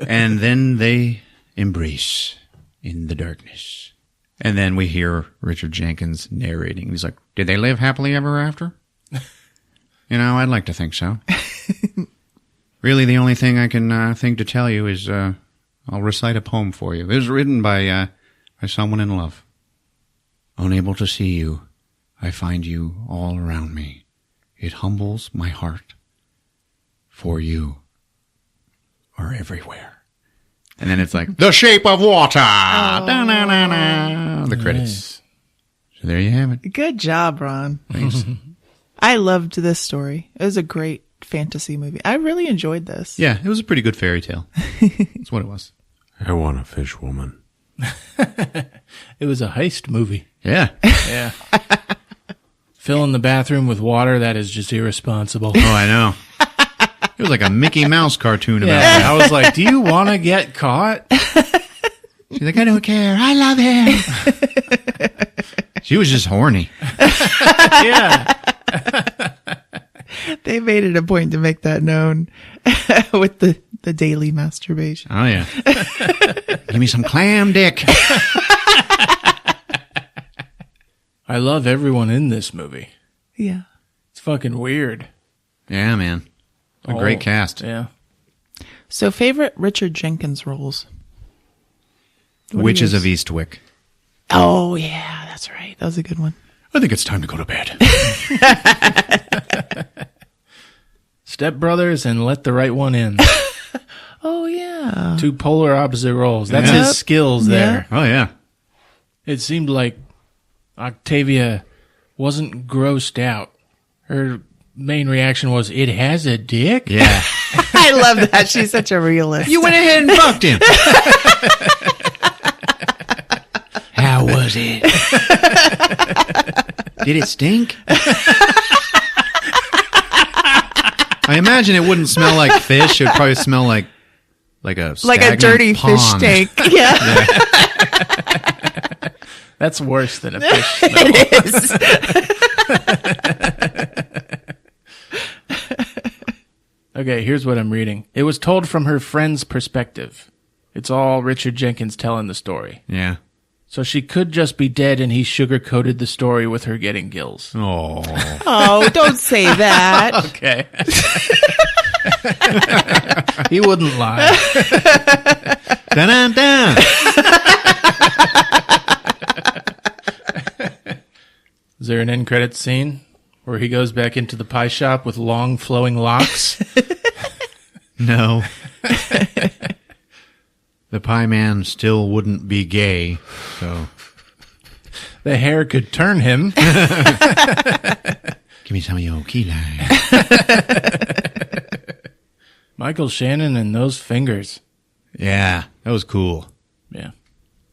And then they embrace in the darkness. And then we hear Richard Jenkins narrating. He's like, did they live happily ever after? You know, I'd like to think so. Really, the only thing I can think to tell you is I'll recite a poem for you. It was written by someone in love. Unable to see you, I find you all around me. It humbles my heart, for you are everywhere. And then it's like, The Shape of Water! Oh. Da-na-na-na. The credits. So there you have it. Good job, Ron. Thanks. I loved this story. It was a great fantasy movie. I really enjoyed this. Yeah, it was a pretty good fairy tale. That's what it was. I want a fish woman. It was a heist movie. Yeah. Yeah. Filling the bathroom with water, that is just irresponsible. Oh, I know. It was like a Mickey Mouse cartoon about Yeah, it. I was like, do you want to get caught? She's like, I don't care. I love him. She was just horny. Yeah. They made it a point to make that known with the daily masturbation. Oh, yeah. Give me some clam dick. I love everyone in this movie. Yeah. It's fucking weird. Yeah, man. A great cast. Yeah. So, favorite Richard Jenkins roles? Witches of Eastwick. Oh, yeah, that's right. That was a good one. I think it's time to go to bed. Step Brothers and Let the Right One In. Oh, yeah. Two polar opposite roles. That's Yeah. his skills there. Oh, yeah. It seemed like Octavia wasn't grossed out. Her main reaction was, it has a dick? Yeah. I love that. She's such a realist. You went ahead and fucked him. How was it? Did it stink? I imagine it wouldn't smell like fish. It would probably smell like a dirty pond. fish tank. Yeah. That's worse than a fish smell. It is. Okay, here's what I'm reading. It was told from her friend's perspective. It's all Richard Jenkins telling the story. Yeah. So she could just be dead and he sugar-coated the story with her getting gills. Oh. Oh, don't say that. Okay. He wouldn't lie. Dun-dun-dun. Is there an end credits scene where he goes back into the pie shop with long flowing locks? No. The pie man still wouldn't be gay, so. The hair could turn him. Give me some of your key lime. Michael Shannon and those fingers. Yeah, that was cool. Yeah.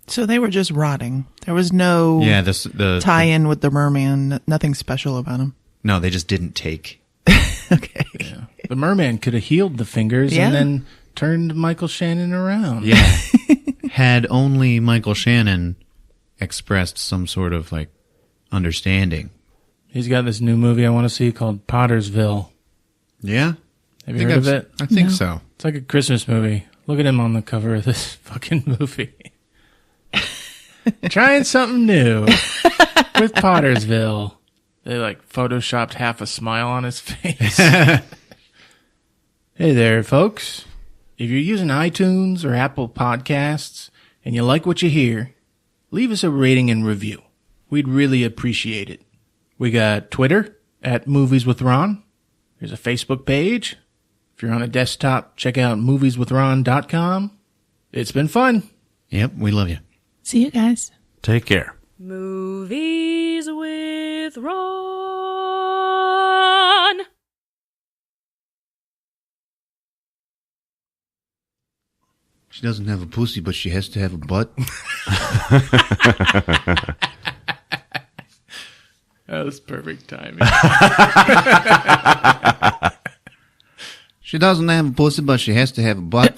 So they were just rotting. There was no the tie-in with the merman. Nothing special about him. No, they just didn't take. Okay. Yeah. The merman could have healed the fingers Yeah. and then turned Michael Shannon around. Yeah. Had only Michael Shannon expressed some sort of like understanding. He's got this new movie I want to see called Pottersville. Yeah. Have you heard of it? I think so. It's like a Christmas movie. Look at him on the cover of this fucking movie. Trying something new with Pottersville. They like photoshopped half a smile on his face. Hey there, folks. If you're using iTunes or Apple Podcasts and you like what you hear, leave us a rating and review. We'd really appreciate it. We got Twitter at Movies with Ron. There's a Facebook page. If you're on a desktop, check out movieswithron.com. It's been fun. Yep, we love you. See you guys. Take care. Movies with Ron. She doesn't have a pussy, but she has to have a butt. That was perfect timing. She doesn't have a pussy, but she has to have a butt.